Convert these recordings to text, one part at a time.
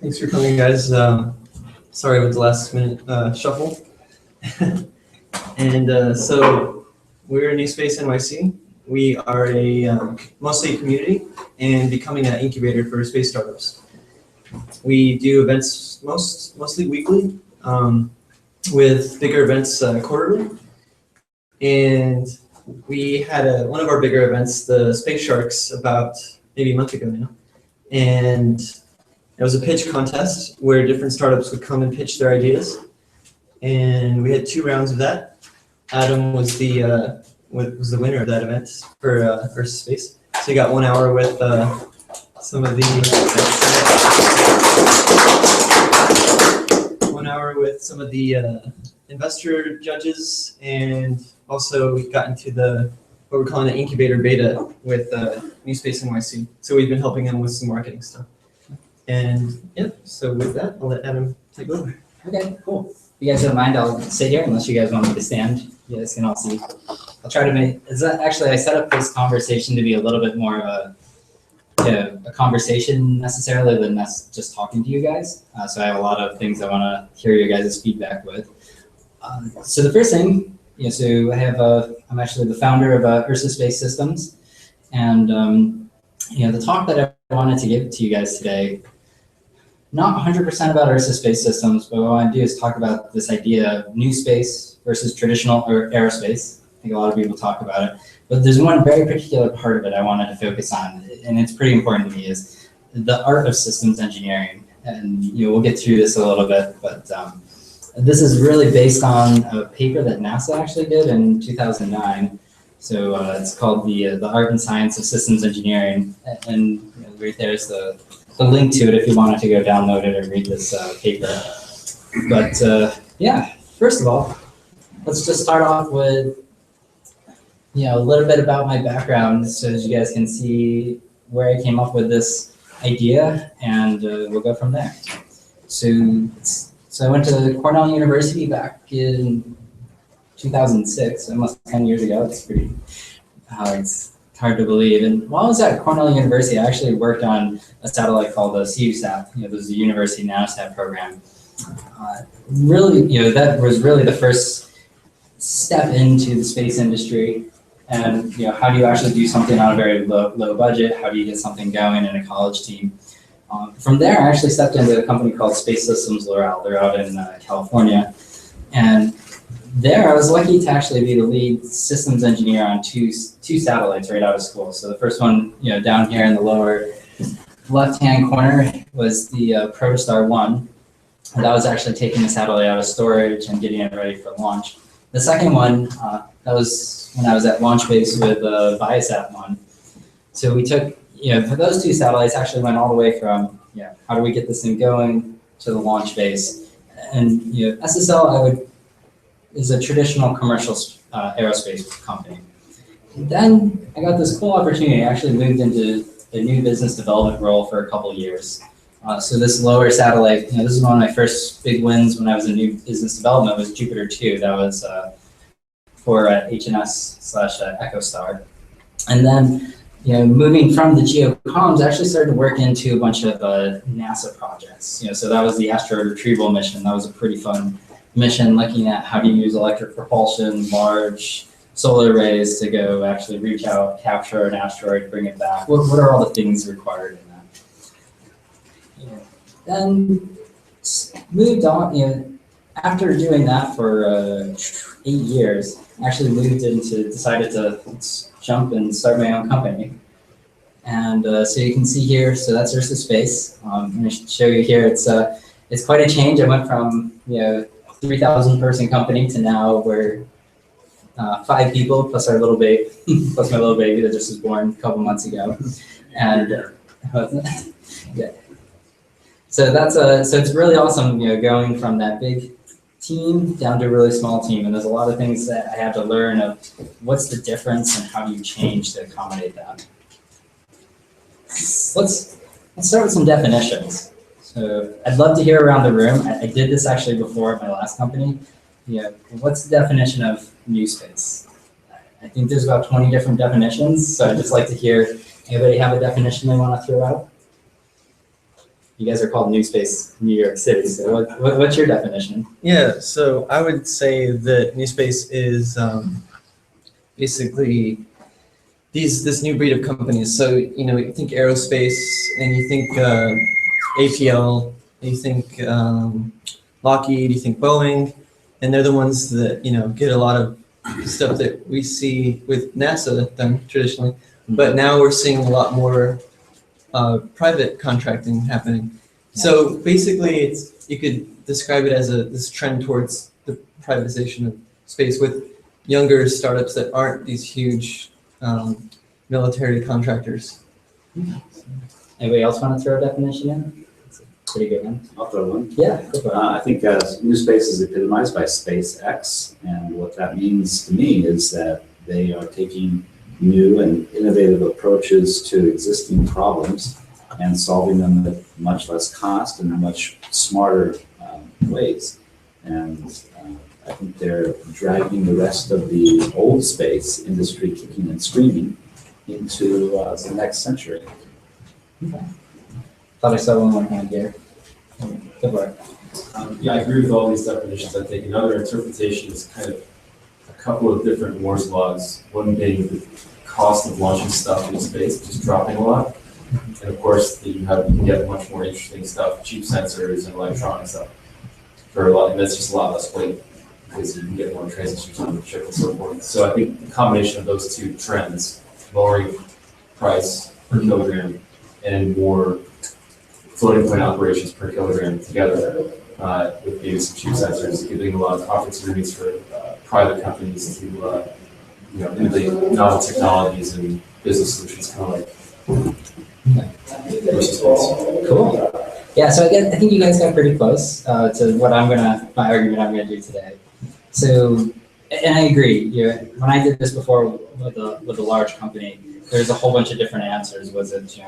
Thanks for coming, guys. Sorry with the last minute shuffle. And so we're NewSpace NYC. We are a mostly a community and becoming an incubator for space startups. We do events mostly weekly, with bigger events quarterly. And we had one of our bigger events, the Space Sharks, about maybe a month ago now. And it was a pitch contest where different startups would come and pitch their ideas. And we had 2 rounds of that. Adam was the winner of that event for Ursa Space. So he got 1 hour with some of the 1 hour with some of the investor judges, and also we got into what we're calling the incubator beta with NewSpace NYC. So we've been helping them with some marketing stuff. And yeah, so with that, I'll let Adam take over. Okay, cool. If you guys don't mind, I'll sit here unless you guys want me to stand. You guys can all see. I'll try to make, actually I set up this conversation to be a little bit more of a conversation necessarily than just talking to you guys. So I have a lot of things I want to hear your guys' feedback with. So the first thing, so I have I'm actually the founder of Ursa Space Systems, and the talk that I wanted to give to you guys today, not 100% about Ursa Space Systems, but what I want to do is talk about this idea of new space versus traditional or aerospace. I think a lot of people talk about it, but there's one very particular part of it I wanted to focus on, and it's pretty important to me, is the art of systems engineering. And we'll get through this a little bit, but this is really based on a paper that NASA actually did in 2009. So it's called the Art and Science of Systems Engineering, and right there's the link to it if you wanted to go download it or read this paper. But yeah, first of all, let's just start off with a little bit about my background, so as you guys can see where I came up with this idea, and we'll go from there. So I went to Cornell University back in 2006, almost 10 years ago. It's pretty, it's hard to believe. And while I was at Cornell University, I actually worked on a satellite called the CUSAT. This is the University Nanosat program. Really, that was really the first step into the space industry. And how do you actually do something on a very low budget? How do you get something going in a college team? From there, I actually stepped into a company called Space Systems Loral. They're out in California. And there, I was lucky to actually be the lead systems engineer on two satellites right out of school. So the first one, down here in the lower left-hand corner was the Protostar 1. And that was actually taking the satellite out of storage and getting it ready for launch. The second one, that was when I was at launch base with Viasat 1. So we took, for those 2 satellites, actually went all the way from, how do we get this thing going to the launch base. And SSL is a traditional commercial aerospace company. And then I got this cool opportunity. I actually moved into a new business development role for a couple of years. So this lower satellite, this is one of my first big wins when I was in new business development, was Jupiter 2. That was for HNS/EchoStar. And then, moving from the geocomms, I actually started to work into a bunch of NASA projects. So that was the asteroid retrieval mission. That was a pretty fun mission, looking at how to use electric propulsion, large solar arrays to go actually reach out, capture an asteroid, bring it back. What are all the things required in that? Then moved on, after doing that for 8 years, actually decided to jump and start my own company. And so you can see here, so that's Ursa Space. I'm going to show you here, it's quite a change. I went from 3,000 person company to now we're 5 people plus our little baby, plus my little baby that just was born a couple months ago. And yeah. So that's so it's really awesome, going from that big team down to a really small team. And there's a lot of things that I had to learn of what's the difference and how do you change to accommodate that. Let's start with some definitions. So I'd love to hear around the room. I did this actually before at my last company. What's the definition of new space? I think there's about 20 different definitions. So I'd just like to hear, anybody have a definition they want to throw out? You guys are called NewSpace New York City. So what's your definition? Yeah, so I would say that NewSpace is basically this new breed of companies. So, you think Aerospace and you think APL, you think Lockheed, you think Boeing, and they're the ones that, get a lot of stuff that we see with NASA done traditionally. But now we're seeing a lot more private contracting happening. So basically, you could describe it as this trend towards the privatization of space with younger startups that aren't these huge military contractors. Anybody else want to throw a definition in? It's a pretty good one. I'll throw one. Yeah, go for it. I think NewSpace is epitomized by SpaceX, and what that means to me is that they are taking new and innovative approaches to existing problems and solving them at much less cost and much smarter ways. And I think they're dragging the rest of the old space industry kicking and screaming into the next century. Okay. Thought I saw one more hand here. Go for it. Yeah, I agree with all these definitions. I think another interpretation is kind of a couple of different Moore's laws. One being the cost of launching stuff into space just dropping a lot. And of course, you can get much more interesting stuff, cheap sensors and electronic stuff for a lot, and that's just a lot less weight because you can get more transistors on the chip and so forth. So I think the combination of those two trends, lowering price per kilogram and more floating point operations per kilogram together with maybe some cheap sensors, giving a lot of opportunities for private companies to innovate novel technologies and business solutions, kind of like Cool. Yeah, so I think you guys got pretty close to what my argument I'm gonna do today. So, and I agree. When I did this before with a large company, there's a whole bunch of different answers. Was it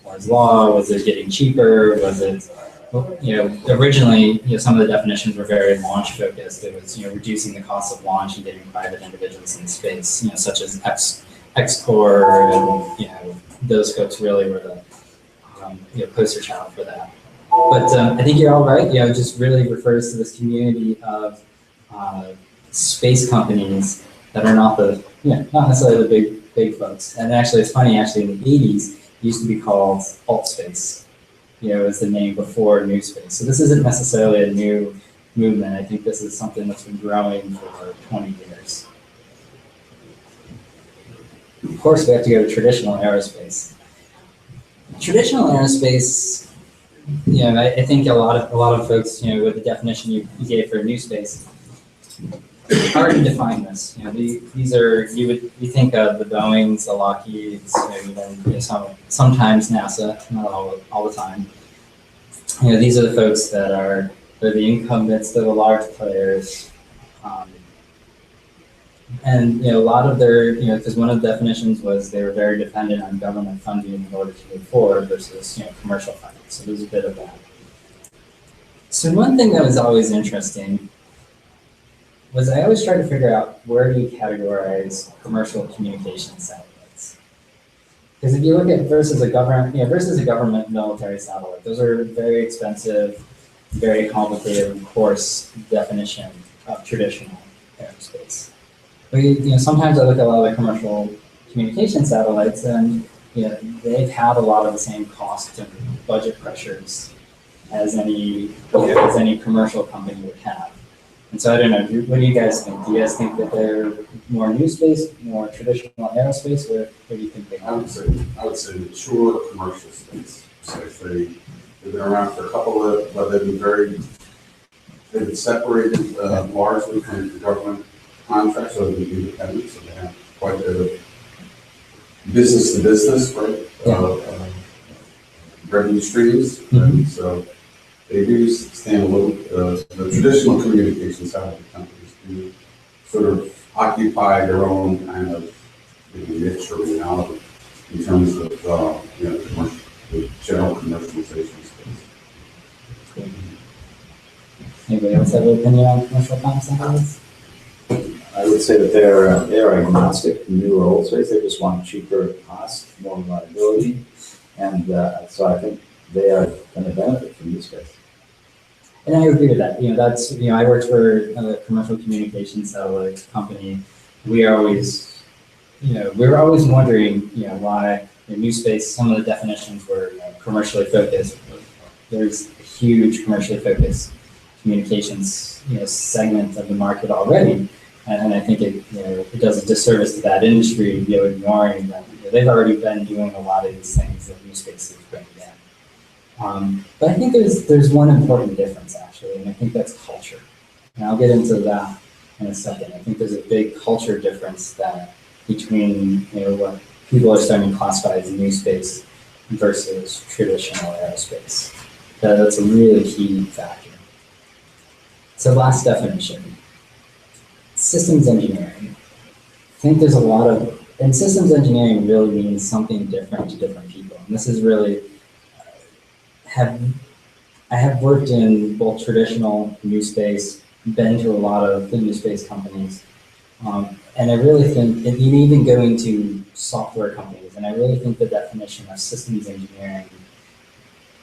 Moore's law? Was it getting cheaper? Was it originally some of the definitions were very launch focused. It was reducing the cost of launch and getting private individuals in space, such as X-Core and those folks really were the poster child for that. But I think you're all right. It just really refers to this community of space companies that are not not necessarily the big folks. And actually, it's funny. Actually, in the '80s, it used to be called alt space. As the name before NewSpace. So this isn't necessarily a new movement. I think this is something that's been growing for 20 years. Of course, we have to go to traditional aerospace. Traditional aerospace, I think a lot of folks, with the definition you gave for NewSpace, already define this. These are you think of the Boeings, the Lockheeds, sometimes NASA, not all the time. These are the folks they're the incumbents, they're the large players. And a lot of their, because one of the definitions was they were very dependent on government funding in order to move forward versus commercial funding. So there's a bit of that. So one thing that was always interesting was I always tried to figure out where do you categorize commercial communication satellites. Because if you look at versus a government military satellite, those are very expensive, very complicated, of course, definition of traditional aerospace. But sometimes I look at a lot of the commercial communication satellites, and they've had a lot of the same cost and budget pressures as any commercial company would have. And so I don't know. What do you guys think? Do you guys think that they're more NewSpace, more traditional aerospace, or what do you think they are? I would say mature commercial space. So if they've been around for a couple of, but they've been separated largely from the government contracts, so they've been independent, so they have quite a bit of business to business, right? Revenue streams, and so they do stand a little. The traditional communication satellite companies do sort of occupy their own kind of niche or reality in terms of the general commercialization space. Anybody else have an opinion on commercial comms satellites? I would say that they're agnostic, new or old space. They just want cheaper cost, more reliability, and so I think they are going to benefit from this space. And I agree with that. That's, I worked for a commercial communications satellite company. We are always, we're always wondering, why in NewSpace, some of the definitions were commercially focused. There's a huge commercially focused communications, segment of the market already. And I think it does a disservice to that industry, ignoring them. They've already been doing a lot of these things that NewSpace is bringing in. But I think there's one important difference actually, and I think that's culture. And I'll get into that in a second. I think there's a big culture difference that between what people are starting to classify as NewSpace versus traditional aerospace. That's a really key factor. So last definition, systems engineering. I think there's a lot of, and systems engineering really means something different to different people. And this is really, I have worked in both traditional NewSpace, been to a lot of the NewSpace companies, and I really think, and even going to software companies, and I really think the definition of systems engineering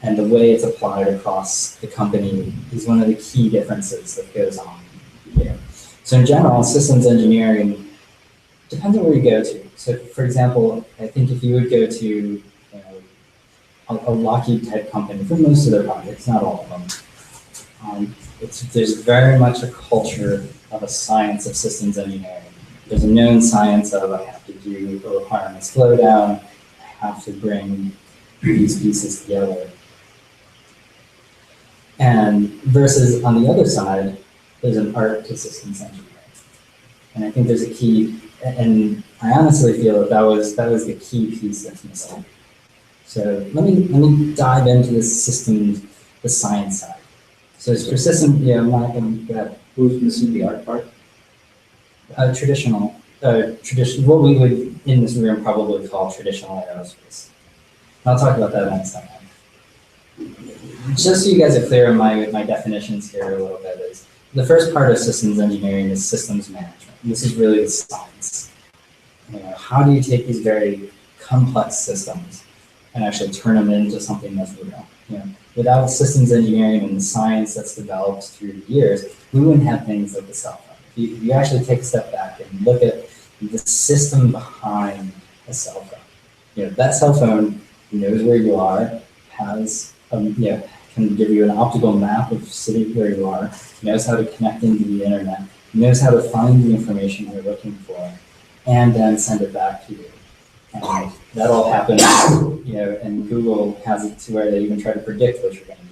and the way it's applied across the company is one of the key differences that goes on here. So in general, systems engineering depends on where you go to. So for example, I think if you would go to a Lockheed type company for most of their projects, not all of them, there's very much a culture of a science of systems engineering. There's a known science of I have to do a requirements flow down, I have to bring these pieces together. And versus on the other side, there's an art to systems engineering. And I think there's a key, and I honestly feel that was the key piece that's missing. So let me dive into the science side. So for system, Who's missing the art part? Traditional, what we would in this room probably call traditional aerospace. I'll talk about that in a second. Just so you guys are clear on my definitions here a little bit is, the first part of systems engineering is systems management. And this is really the science. How do you take these very complex systems and actually turn them into something that's real? Without systems engineering and the science that's developed through the years, we wouldn't have things like the cell phone. If you actually take a step back and look at the system behind a cell phone, that cell phone knows where you are, has can give you an optical map of city where you are, knows how to connect into the internet, knows how to find the information you're looking for, and then send it back to you. And that all happens, and Google has it to where they even try to predict what you're going to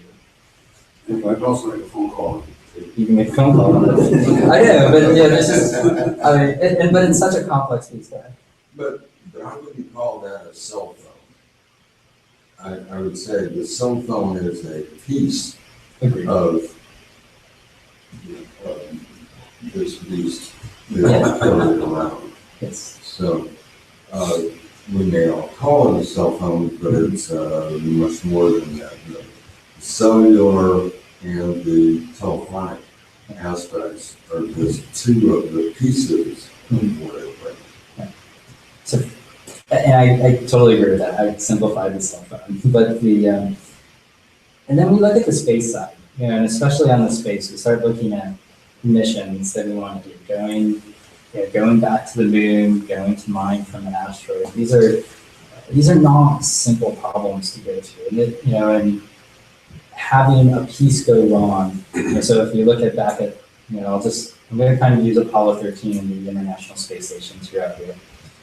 do. You can also make a phone call. You can make a phone call on that. I know, but this is, but it's such a complex piece there. But I wouldn't call that a cell phone. I would say the cell phone is a piece Agreed. of this beast that's floating around. Yes. So we may all call it a cell phone, but it's much more than that. The cellular and the telephonic aspects are just two of the pieces of what it brings. So, and I totally agree with that. I simplified the cell phone, but and then we look at the space side, and especially on the space, we start looking at missions that we want to do, going back to the moon, going to mine from an asteroid. These are not simple problems to go to, and having a piece go wrong. So if you look back at, I'm going to kind of use Apollo 13 and the International Space Station throughout here.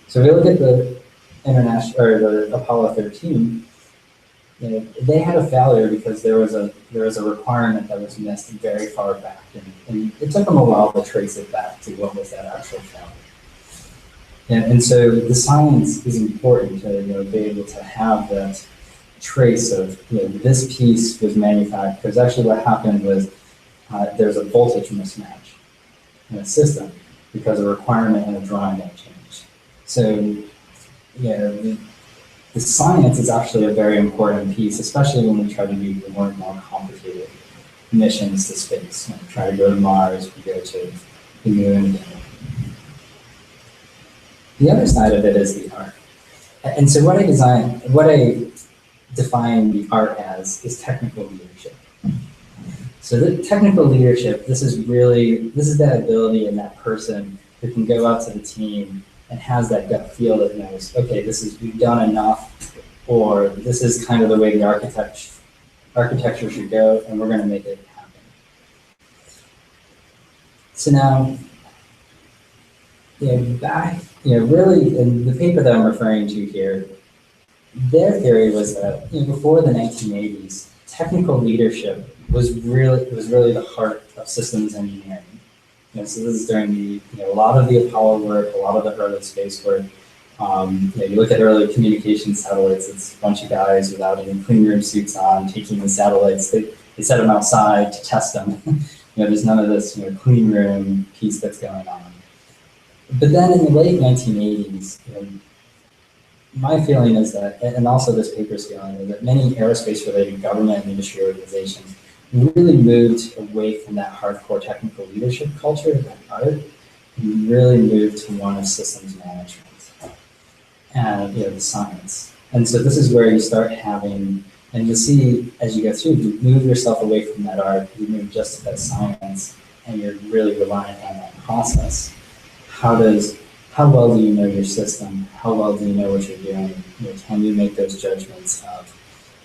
So if we look at the the Apollo 13, they had a failure because there was a requirement that was missed very far back, and it took them a while to trace it back to what was that actual failure. And so the science is important to be able to have that trace of this piece was manufactured, because actually what happened was there's a voltage mismatch in a system because a requirement in a drawing got changed. So the science is actually a very important piece, especially when we try to do the more and more complicated missions to space. When we try to go to Mars, we go to the moon. The other side of it is the art. And so what I define the art as is technical leadership. So the technical leadership, this is that ability in that person who can go out to the team and has that gut feel that knows, okay, we've done enough, or this is kind of the way the architecture should go, and we're going to make it happen. So now, really in the paper that I'm referring to here, their theory was that before the 1980s, technical leadership was really the heart of systems engineering. So this is during a lot of the Apollo work, a lot of the early space work. You look at early communication satellites, it's a bunch of guys without any clean room suits on, taking the satellites, they set them outside to test them. There's none of this clean room piece that's going on. But then in the late 1980s, my feeling is that, and also this paper's feeling, is that many aerospace-related government and industry organizations really moved away from that hardcore technical leadership culture, that art, and really moved to one of systems management and the science. And so this is where you start having, and you'll see as you go through, you move yourself away from that art, you move just to that science, and you're really reliant on that process. How well do you know your system? How well do you know what you're doing? Can you make those judgments of,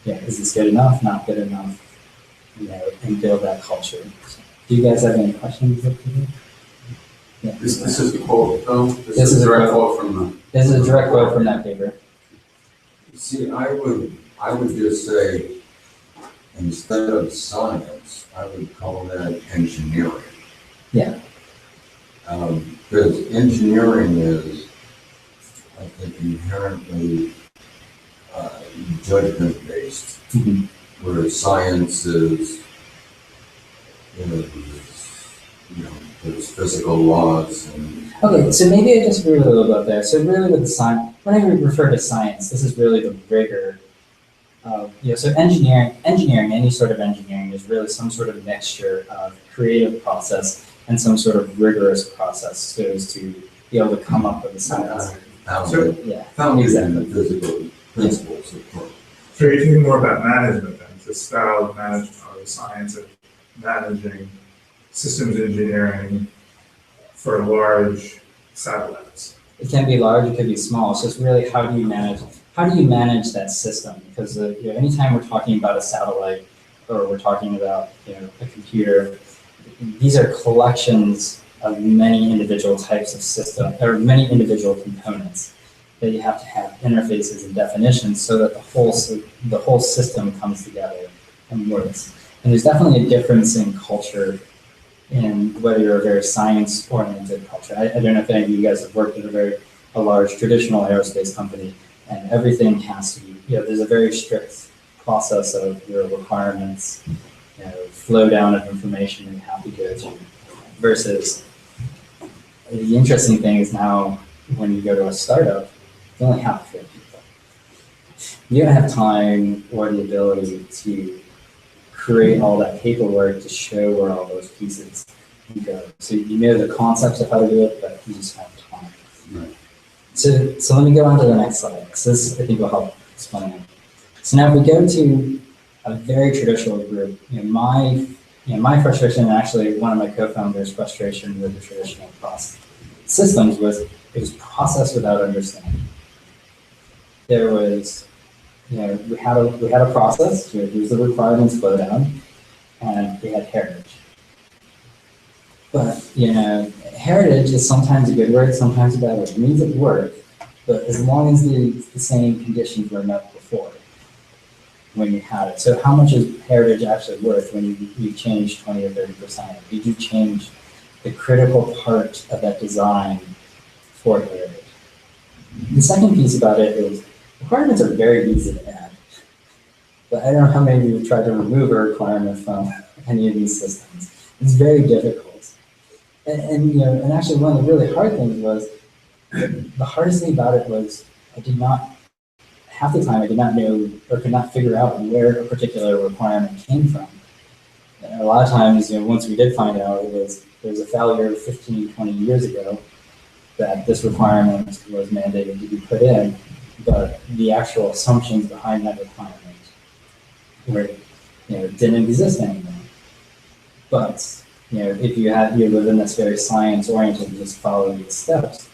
is this good enough, not good enough, and build that culture. So, do you guys have any questions? Yeah. This is the quote, though? This is a direct quote from the... This is a direct quote from that paper. See, I would just say, instead of science, I would call that engineering. Yeah. Because engineering is, I think, inherently judgment-based, whereas science is, there's physical laws and... Okay, so maybe I disagree with a little bit there. So really with the science, whenever we refer to science, this is really the rigor of, so engineering, any sort of engineering is really some sort of mixture of creative process and some sort of rigorous process so as to be able to come up with the science. Founded in the physical principles of course. So you're thinking more about management then, the style of management or the science of managing systems engineering for large satellites. It can be large, it could be small. So it's really how do you manage that system? Because anytime we're talking about a satellite or we're talking about a computer, these are collections of many individual types of system or many individual components that you have to have interfaces and definitions so that the whole system comes together and works. And there's definitely a difference in culture in whether you're a very science-oriented culture. I don't know if any of you guys have worked at a large traditional aerospace company, and everything has to be, there's a very strict process of your requirements, flow down of information that you have to go through. Versus the interesting thing is now when you go to a startup, you only have 4 people. You don't have time or the ability to create all that paperwork to show where all those pieces go. So you know the concepts of how to do it, but you just have time. Right. So let me go on to the next slide, because this I think will help explain it. So now if we go to a very traditional group, my frustration, and actually one of my co-founders' frustration with the traditional process systems was it was process without understanding. There was, we had a process. Here's the requirements flow down, and we had heritage. But heritage is sometimes a good word, sometimes a bad word. It means it worked, but as long as the same conditions were met before when you had it. So how much is heritage actually worth when you change 20 or 30%? Did you change the critical part of that design for heritage? The second piece about it is requirements are very easy to add. But I don't know how many of you have tried to remove a requirement from any of these systems. It's very difficult. And actually one of the really hard things was, the hardest thing about it was half the time I did not know or could not figure out where a particular requirement came from. And a lot of times, once we did find out, there was a failure 15, 20 years ago that this requirement was mandated to be put in, but the actual assumptions behind that requirement where, it didn't exist anymore. But, if you live in this very science-oriented and just follow these steps,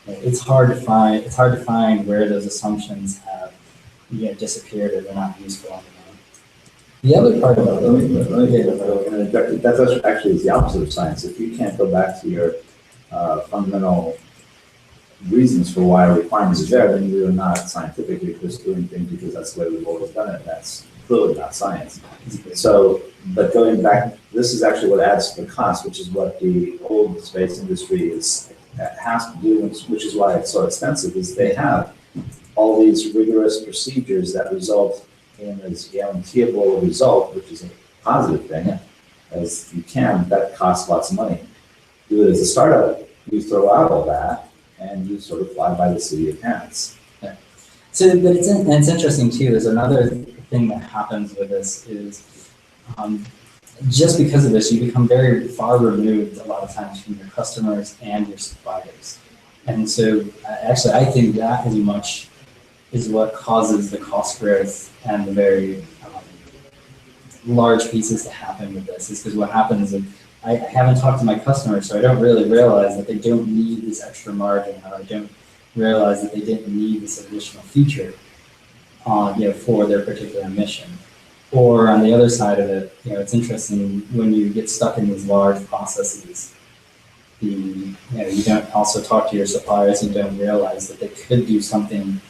it's hard to find where those assumptions have, disappeared or they're not useful anymore. The other part of it, that's actually the opposite of science. If you can't go back to your fundamental reasons for why a requirement is there, then you're not scientific. You're just doing things because that's the way we've always done it. That's clearly not science. So, but going back, this is actually what adds to the cost, which is what the old space industry has to do, which is why it's so expensive, is they have all these rigorous procedures that result in a guaranteeable result, which is a positive thing, as you can, that costs lots of money. Do it as a startup, you throw out all that, and you sort of fly by the seat of your pants. Yeah. So, but it's interesting too, there's another thing that happens with this is, just because of this, you become very far removed a lot of times from your customers and your suppliers. And so actually, I think that is what causes the cost growth and the very large pieces to happen with this, is because what happens is I haven't talked to my customers, so I don't really realize that they don't need this extra margin, or I don't realize that they didn't need this additional feature for their particular mission. Or on the other side of it, it's interesting when you get stuck in these large processes, you don't also talk to your suppliers and don't realize that they could do something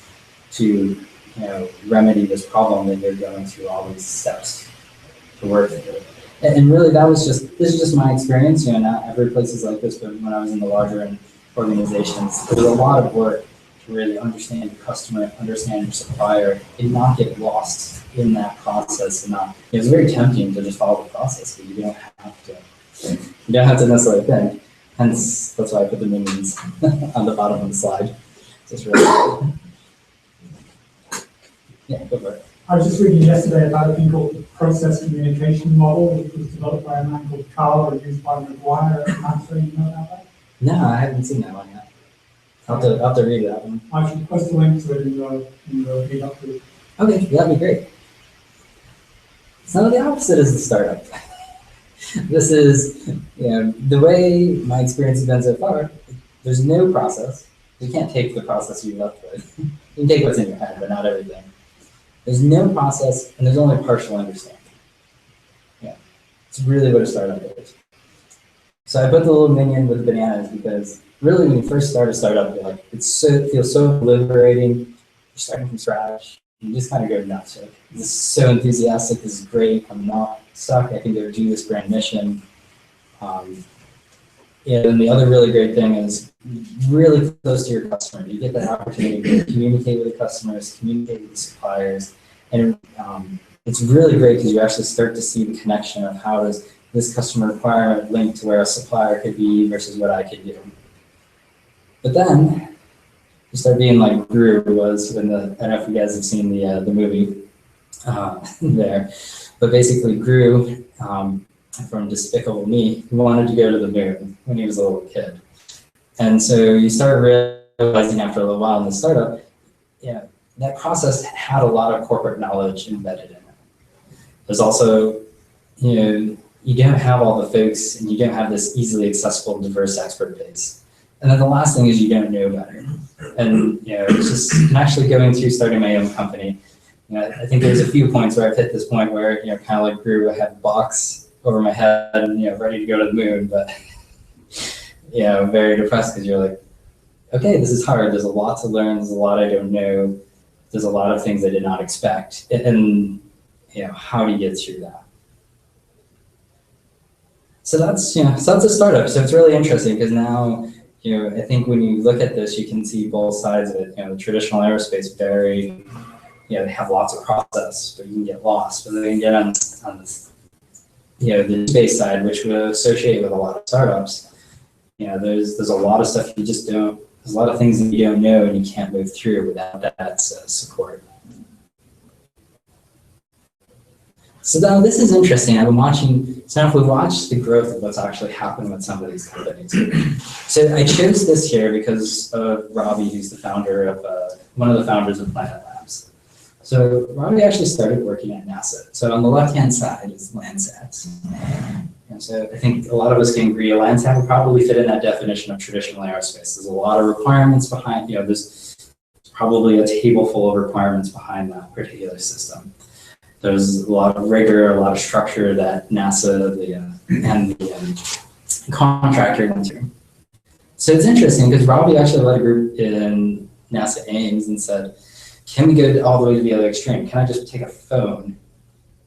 to remedy this problem that you're going through all these steps to work through. And really this is just my experience, not every place is like this, but when I was in the larger organizations, there was a lot of work to really understand your customer, understand your supplier, and not get lost in that process. And it's very tempting to just follow the process, but you don't have to necessarily think. Hence, that's why I put the minions on the bottom of the slide. Just really, yeah, go for it. I was just reading yesterday about a thing called the process communication model, which was developed by a man called Carl or used by McGuire at Maher. You know about that? No, I haven't seen that one yet. I'll have to read that one. I should post a link to it in the meetup group. Okay, that'd be great. So the opposite is the startup. This is, the way my experience has been so far, there's no process. You can't take the process you left with. You can take what's in your head, but not everything. There's no process, and there's only partial understanding. Yeah, it's really what a startup is. So I put the little minion with the bananas because really when you first start a startup, it feels so liberating. You're starting from scratch. You just kind of go nuts. This is so enthusiastic. This is great. I'm not stuck. I can go do this grand mission. And the other really great thing is really close to your customer. You get that opportunity to communicate with the customers, communicate with the suppliers, and it's really great because you actually start to see the connection of how does this customer requirement link to where a supplier could be versus what I could do. But then you start being like Gru was in the, I don't know if you guys have seen the movie there, but basically Gru, from Despicable Me, he wanted to go to the moon when he was a little kid. And so you start realizing after a little while in the startup, that process had a lot of corporate knowledge embedded in it. There's also, you don't have all the folks and you don't have this easily accessible, diverse expert base. And then the last thing is you don't know better. And it's just, and actually going through starting my own company, I think there's a few points where I've hit this point where, kind of like Gru, I had a box over my head and, ready to go to the moon, but, very depressed because you're like, okay, this is hard. There's a lot to learn. There's a lot I don't know. There's a lot of things I did not expect. And, how do you get through that? So that's a startup. So it's really interesting because now, I think when you look at this, you can see both sides of it. The traditional aerospace very, they have lots of process, but you can get lost. But then you get on this, the space side, which we associate with a lot of startups. There's a lot of stuff you just don't. There's a lot of things that you don't know and you can't move through without that support. So now this is interesting. I've been watching. So now if we watch the growth of what's actually happened with some of these companies. So I chose this here because of Robbie, who's the founder of one of the founders of Planet Labs. So Robbie actually started working at NASA. So on the left-hand side is Landsats. And so I think a lot of us can agree a Landsat would probably fit in that definition of traditional aerospace. There's a lot of requirements behind, there's probably a table full of requirements behind that particular system. There's a lot of rigor, a lot of structure that NASA and the contractor went through. So it's interesting because Robbie actually led a group in NASA Ames and said, can we go all the way to the other extreme? Can I just take a phone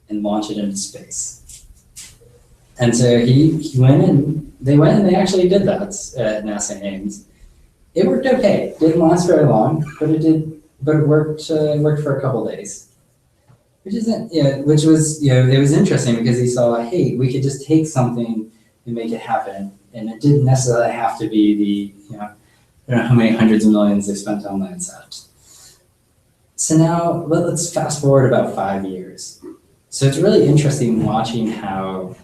and launch it into space? And so he went and they actually did that at NASA Ames. It worked okay. Didn't last very long, but it worked for a couple days. It was interesting because he saw, hey, we could just take something and make it happen. And it didn't necessarily have to be I don't know how many hundreds of millions they spent on Landsat. So now let's fast forward about 5 years. So it's really interesting watching how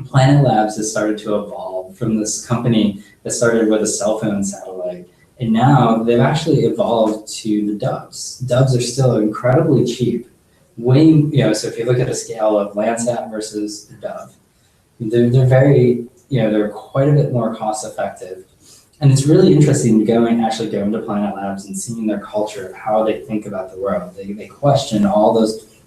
Planet Labs has started to evolve from this company that started with a cell phone satellite. And now they've actually evolved to the Doves. Doves are still incredibly cheap. So if you look at a scale of Landsat versus the Dove, they're very, they're quite a bit more cost effective. And it's really interesting going to Planet Labs and seeing their culture of how they think about the world. They question all those.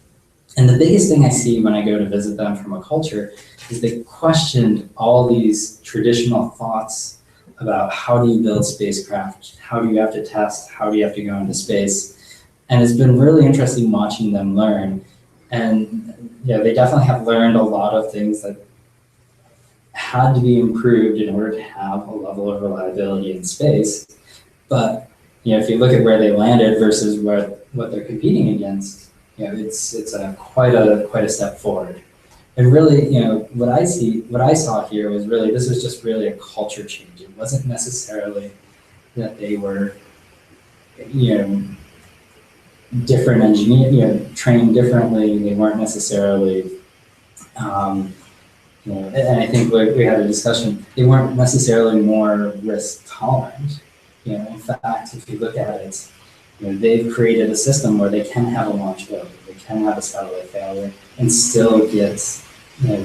And the biggest thing I see when I go to visit them from a culture is they questioned all these traditional thoughts about how do you build spacecraft? How do you have to test? How do you have to go into space? And it's been really interesting watching them learn. And they definitely have learned a lot of things that had to be improved in order to have a level of reliability in space. But if you look at where they landed versus what they're competing against, it's quite a step forward. And really, what I saw here was really, this was just really a culture change. It wasn't necessarily that they were, different engineers, trained differently. They weren't necessarily, and I think we had a discussion, they weren't necessarily more risk tolerant. In fact, if you look at it, they've created a system where they can have a launch failure, they can have a satellite failure, and still get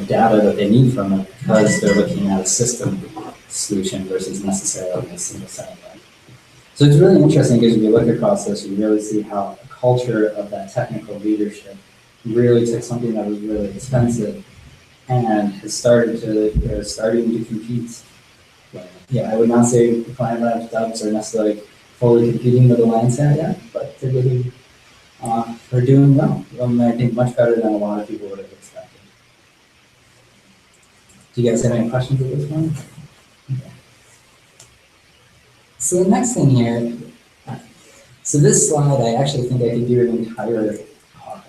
data that they need from it because they're looking at a system solution versus necessarily a single satellite. So it's really interesting because if you look across this, you really see how a culture of that technical leadership really took something that was really expensive and has starting to compete. I would not say the Planet Labs Doves are necessarily fully competing with the Landsat yet, but they're doing well. I think much better than a lot of people would have expected. Do you guys have any questions at this point? Okay. So the next thing here, so this slide, I actually think I could do an entire talk.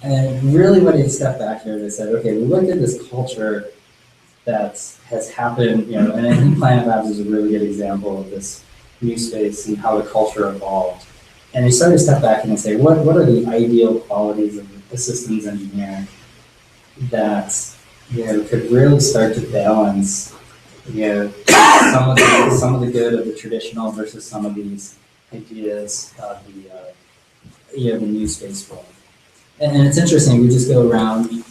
And really what I stepped back here and said, okay, we looked at this culture that has happened, and I think Planet Labs is a really good example of this NewSpace and how the culture evolved. And we started to step back and say, what are the ideal qualities of a systems engineer that could really start to balance some of the good of the traditional versus some of these ideas of the new space world. And it's interesting, we just go around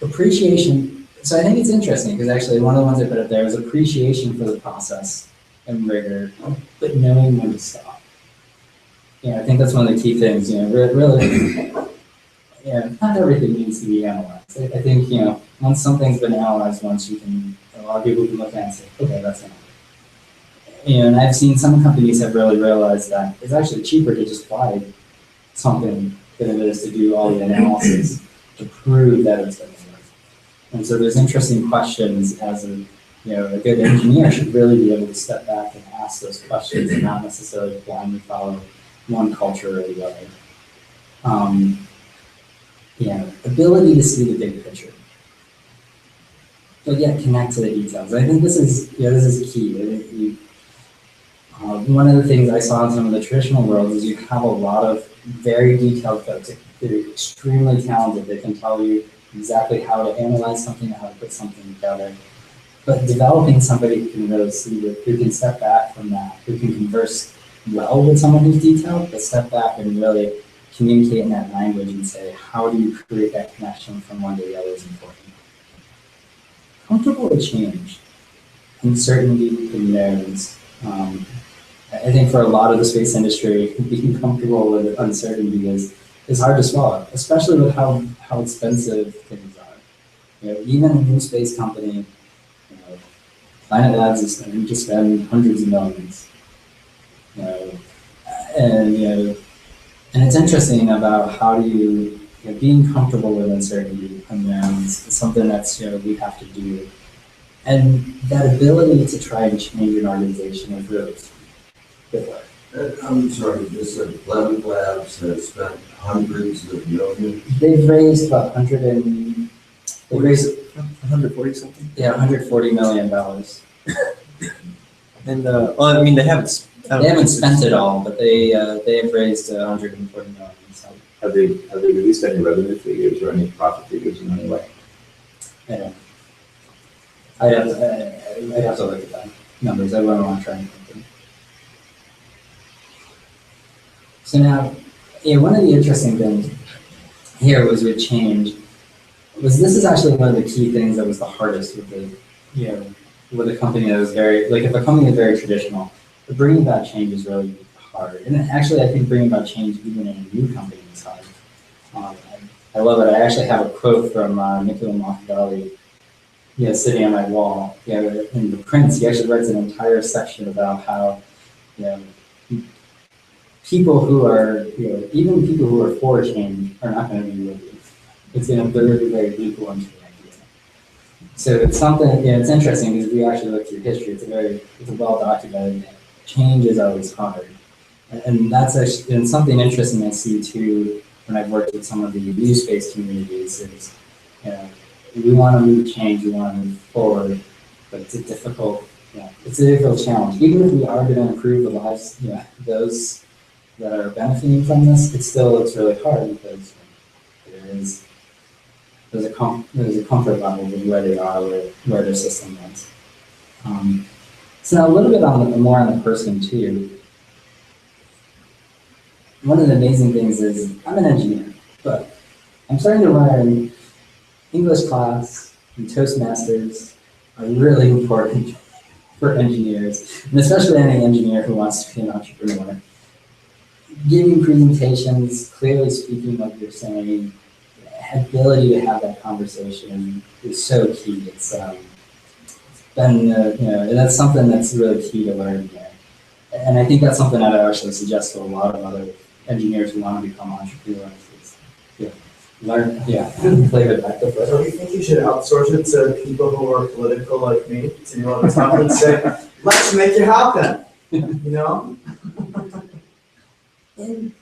appreciation. So I think it's interesting because actually one of the ones I put up there was appreciation for the process and rigor, but knowing when to stop. I think that's one of the key things, really, not everything needs to be analyzed. I think, once something's been analyzed once, a lot of people can look at it and say, okay, that's enough. And I've seen some companies have really realized that it's actually cheaper to just fly something than it is to do all the analysis to prove that it's going to work. And so there's interesting questions as a good engineer should really be able to step back and ask those questions and not necessarily blindly follow one culture or the other. Ability to see the big picture, but yet connect to the details. I think this is key. One of the things I saw in some of the traditional worlds is you have a lot of very detailed folks. They're extremely talented. They can tell you exactly how to analyze something, how to put something together. But developing somebody who can really see it, who can step back from that, who can converse well with someone who's detailed, but step back and really communicate in that language and say, how do you create that connection from one to the other is important. Comfortable with change, uncertainty, and knowns. I think for a lot of the space industry, being comfortable with uncertainty is hard to swallow, especially with how expensive things are. You know, even a new space company, you know, Planet Labs is going to spend hundreds of millions. You know, and it's interesting about how do you know, being comfortable with uncertainty unknowns is something that's we have to do, and that ability to try and change an organization is really good. I'm sorry, you just said Planet Labs has spent hundreds of millions. They've raised about 140 something. Yeah, $140 million. And well, I mean, they haven't. They haven't spent it all, but they have raised 140 million. So Have they released any revenue figures or any profit figures in any way? yeah, I'd have to look at that numbers. I wouldn't want to try and think them. So now, one of the interesting things here was with change. This is actually one of the key things that was the hardest with with a company that was if a company is very traditional, bringing about change is really hard. And actually, I think bringing about change even in a new company is hard. I love it. I actually have a quote from Nicola Machiavelli, sitting on my wall. In The Prince, he actually writes an entire section about how, people who are, even people who are for change are not going to be with you. It's going to very, very influence the idea. So it's something, it's interesting because we actually look through history. It's a well documented. Change is always hard. And that's actually, and something interesting I see too when I've worked with some of the NewSpace communities is, we want to move change, we want to move forward, but it's a difficult challenge. Even if we are going to improve the lives, those that are benefiting from this, it's really hard because there's a comfort level with where they are, where their system is. So now a little bit more on the person too. One of the amazing things is I'm an engineer, but I'm starting to learn English class and Toastmasters are really important for engineers, and especially any engineer who wants to be an entrepreneur. Giving presentations, clearly speaking what you're saying, ability to have that conversation is so key. It's been, that's something that's really key to learn here. And I think that's something that I actually suggest to a lot of other engineers who want to become entrepreneurs. Learn, play it back to So do you think you should outsource it to people who are political like me? So you want to come and say, let's make it happen, And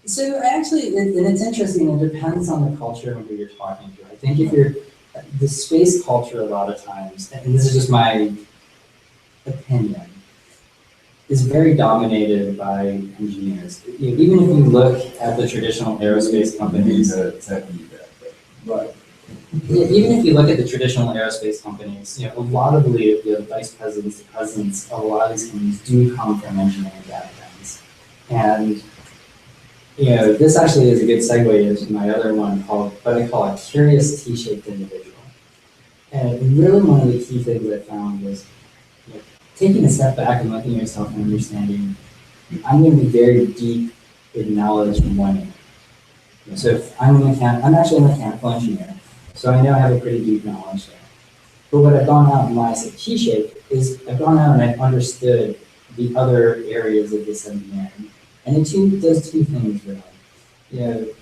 so actually, and it's interesting, it depends on the culture and who you're talking to. I think if the space culture a lot of times, and this is just my opinion, is very dominated by engineers. Even if you look at the traditional aerospace companies, Right. even if you look at the traditional aerospace companies, a lot of the vice presidents, the presidents of a lot of these companies do come from engineering backgrounds. And this actually is a good segue into my other one called what I call a curious T-shaped individual. And really one of the key things I found was taking a step back and looking at yourself and understanding, I'm going to be very deep in knowledge and learning. So if I'm actually a mechanical engineer, so I know I have a pretty deep knowledge there. But what I've gone out and why I say T-shaped is I've gone out and I've understood the other areas of this engineering. And it does two things really.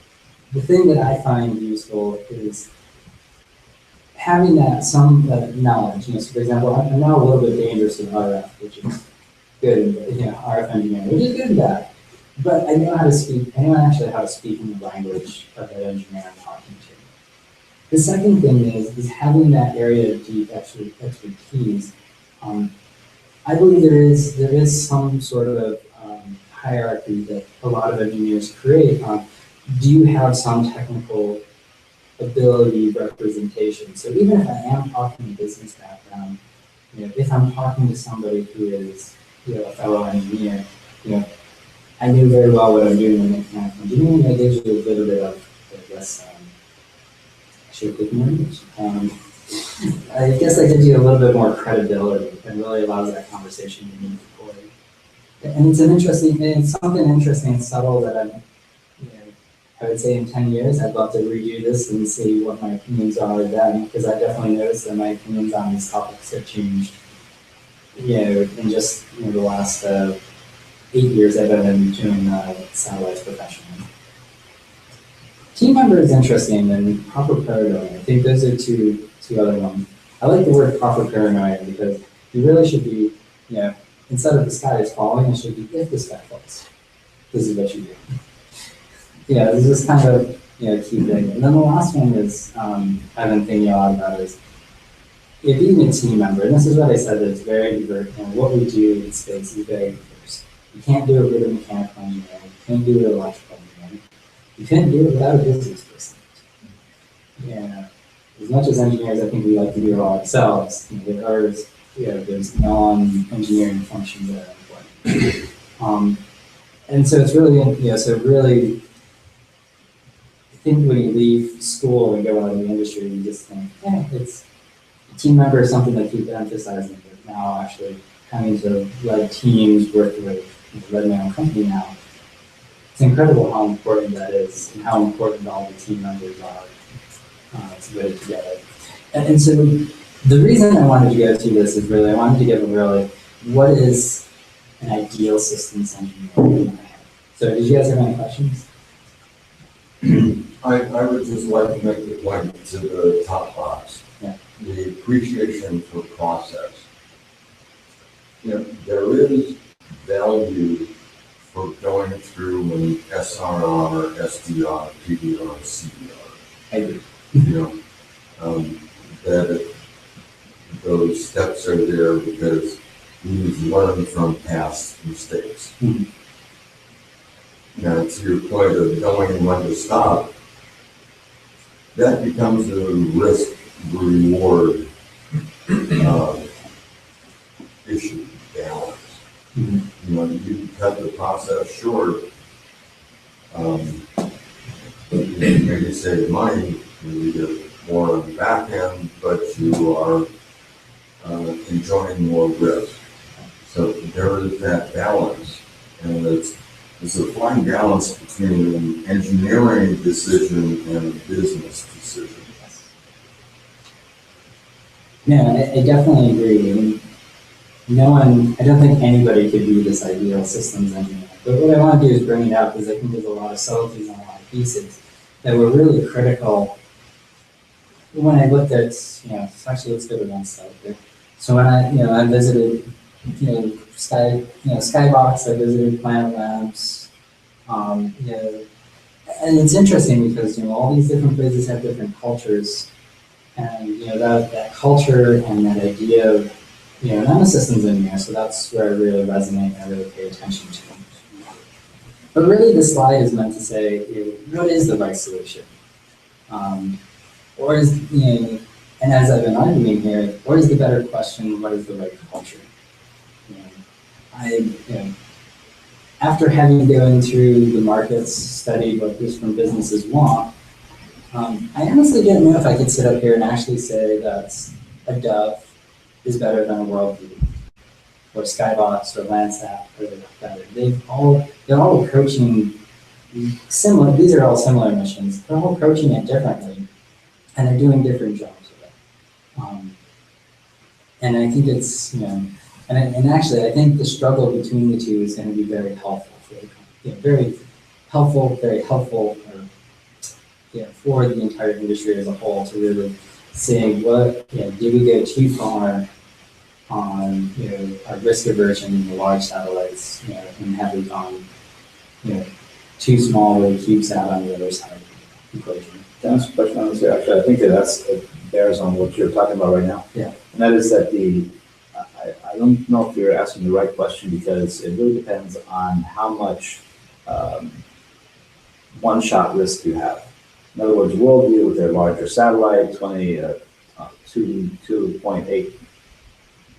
The thing that I find useful is having some knowledge. So for example, I'm now a little bit dangerous with RF, which is good, RF engineering, which is good and bad. But I know how to speak, I know actually how to speak in the language of that engineer I'm talking to. The second thing is having that area of deep expertise. I believe there is some sort of hierarchy that a lot of engineers create. Do you have some technical ability representation? So even if I am talking business background, if I'm talking to somebody who is a fellow engineer, I knew very well what I'm doing in mechanical engineering. That gives you a little bit of, I guess, I should pick more English. I guess that gives you a little bit more credibility and really allows that conversation to move forward. And it's something interesting and subtle that I would say in 10 years, I'd love to redo this and see what my opinions are then, because I definitely noticed that my opinions on these topics have changed, in just the last 8 years I've been doing satellites professionally. Team member is interesting, and proper paranoia. I think those are two other ones. I like the word proper paranoia because you really should be, instead of the sky is falling, it should be if the sky falls. This is what you do. This is kind of key thing. And then the last one is I've been thinking a lot about is being a team member. And this is what I said, that it's very diverse. What we do in space is very diverse. You can't do it with a mechanical engineer. You can't do it with electrical engineering. You couldn't do it without a business person. As much as engineers, I think we like to do it all ourselves. There's non-engineering functions that are important. And so it's really, I think when you leave school and go out in the industry, you just think, it's a team member is something that keep emphasizing, but now actually having to lead teams, work with, lead my own company now, it's incredible how important that is and how important all the team members are to put it together. And so the reason I wanted to go through this is really, I wanted to give what is an ideal systems engineer? So did you guys have any questions? I would just like to make the point to the top box. Yeah. The appreciation for process. There is value for going through an SRR, SDR, PDR, CDR. I agree. That those steps are there because we've learned from past mistakes. Mm-hmm. Now, to your point of knowing when to stop, that becomes a risk-reward issue, balance. Mm-hmm. You cut the process short, maybe save money, you get more on the back end, but you are enjoying more risk. So there is that balance, and it's a fine balance between an engineering decision and a business decision. No, I definitely agree. I mean, I don't think anybody could be this ideal systems engineer. But what I want to do is bring it up because I think there's a lot of subtleties and a lot of pieces that were really critical when I looked at, actually let's go to one slide here. So when I visited, Skybox, I visited Planet Labs, and it's interesting because, all these different places have different cultures, and, that culture and that idea of, and I'm a systems engineer, so that's where I really resonate and I really pay attention to. But really this slide is meant to say, what is the right solution? Or is, and as I've been arguing here, what is the better question? What is the right culture? After having gone through the markets, studied what different businesses want, I honestly didn't know if I could sit up here and actually say that a Dove is better than a Worldview, or Skybox, or Landsat, or better. They're all approaching similar. These are all similar missions. They're all approaching it differently, and they're doing different jobs with it. And I think it's and actually I think the struggle between the two is going to be very helpful for the company. Very helpful for the entire industry as a whole to really say did we go too far on our risk aversion in the large satellites, and have we gone too small with CubeSat on the other side of the equation. That's a question I was actually, I think that bears on what you're talking about right now. Yeah. And that is that I don't know if you're asking the right question because it really depends on how much one-shot risk you have. In other words, Worldview with their larger satellite, 2.8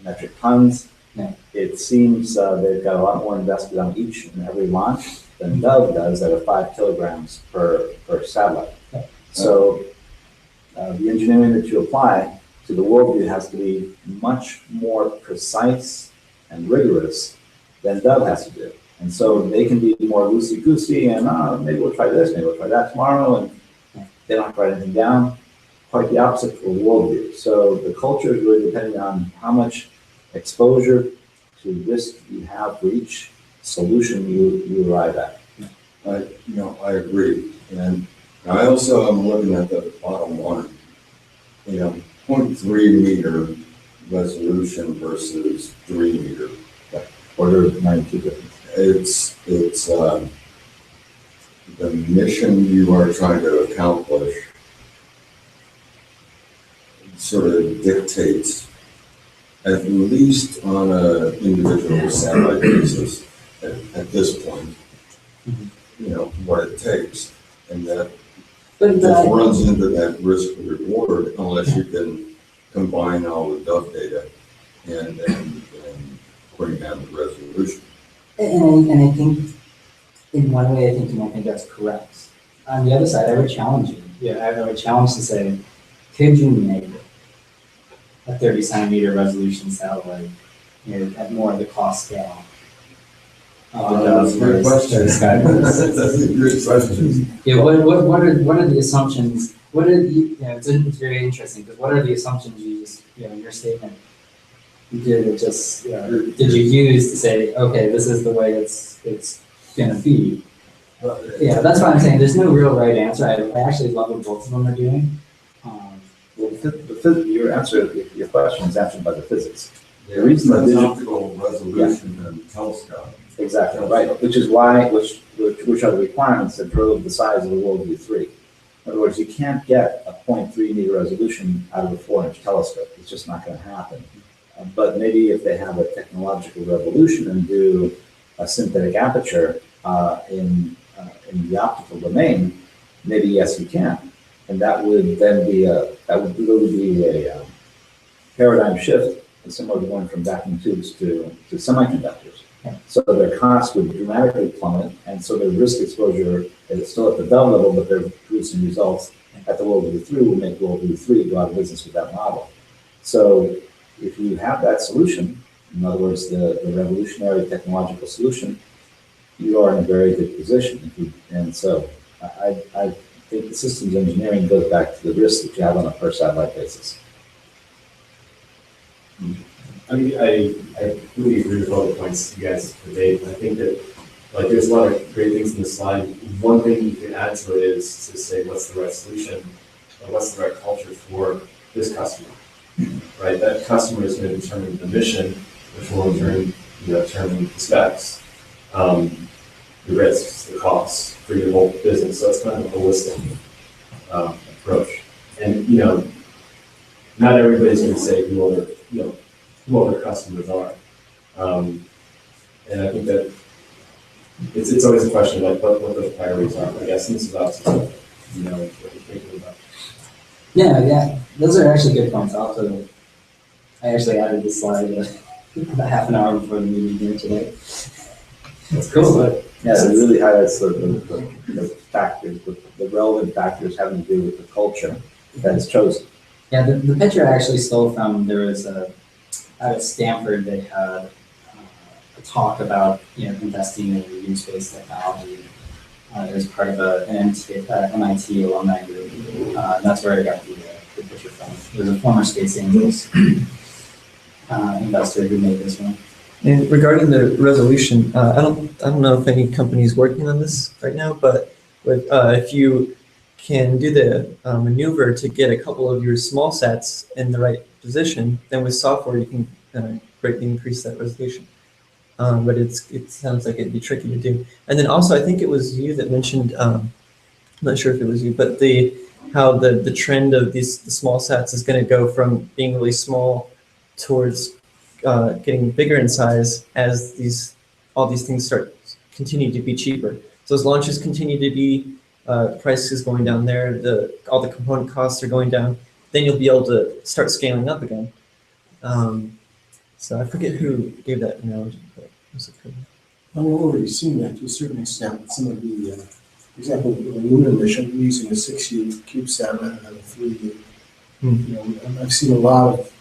metric tons, Yeah. It seems they've got a lot more invested on each and every launch than Dove does at a 5 kilograms per satellite. Yeah. So the engineering that you apply to the worldview has to be much more precise and rigorous than Dove has to do. And so they can be more loosey-goosey and maybe we'll try this, maybe we'll try that tomorrow, and they don't have to write anything down. Quite the opposite for worldview. So the culture is really depending on how much exposure to risk you have for each solution you arrive at. I agree. And I also am looking at the bottom line. 0.3 meter resolution versus 3 meter. Order of magnitude difference. It's the mission you are trying to accomplish sort of dictates, at least on an individual satellite basis, at this point, what it takes. And that just runs into that risk reward unless you can combine all the Dove data and bring down the resolution. And I think, in one way, you might think that's correct. On the other side, I would challenge you. Yeah, I would challenge to say, could you make a 30 centimeter resolution satellite at more of the cost scale? That's a great question. That's a great question. Yeah, what are the assumptions? It's very interesting, because what are the assumptions you just, in your statement, did you use to say, okay, this is the way it's going to be? Yeah, that's why I'm saying there's no real right answer. I actually love what both of them are doing. Your answer, your question is answered by the physics. The reason that optical resolution and telescope. Exactly, right, which is why, which are the requirements that drove the size of the Worldview 3. In other words, you can't get a 0.3 meter resolution out of a 4-inch telescope. It's just not going to happen. But maybe if they have a technological revolution and do a synthetic aperture in the optical domain, maybe yes, you can. And that would then be really be a paradigm shift, similar to going from vacuum tubes to semiconductors. So their costs would dramatically plummet, and so their risk exposure is still at the Dove level, but they're producing results at the Worldview 3 will make Worldview 3 go out of business with that model. So if you have that solution, in other words, the revolutionary technological solution, you are in a very good position. And so I think the systems engineering goes back to the risk that you have on a per satellite basis. I mean, I completely agree with all the points you guys made. I think that there's a lot of great things in the slide. One thing you can add to it is to say what's the right solution or what's the right culture for this customer, right? That customer is going to determine the mission, which will in turn determine the specs, the risks, the costs for your whole business. So it's kind of a holistic approach. And not everybody's going to say who all their customers are. And I think that it's always a question of what those priorities are. I guess this is obviously what you're thinking about. Yeah, those are actually good points. I actually added this slide about half an hour before the meeting here today. That's cool. But yeah, it really highlights the factors, the relevant factors having to do with the culture that is chosen. Yeah, the picture I actually stole from, there was out at Stanford, they had a talk about investing in NewSpace technology. It was part of an MIT alumni group. That's where I got the picture from. It was a former Space Angels investor who made this one. And regarding the resolution, I don't know if any company is working on this right now, but if you can do the maneuver to get a couple of your small sats in the right position, then with software you can greatly increase that resolution. But it sounds like it'd be tricky to do. And then also, I think it was you that mentioned, I'm not sure if it was you, but how the trend of the small sats is going to go from being really small towards getting bigger in size as all these things continue to be cheaper. So as launches continue to be, price is going down there, all the component costs are going down, then you'll be able to start scaling up again. So I forget who gave that analogy, but it was a good one. Well, we've already seen that to a certain extent. Some of the, for example, the lunar mission, we're using a 6U CubeSat rather than a 3U. Hmm. You know, I've seen a lot of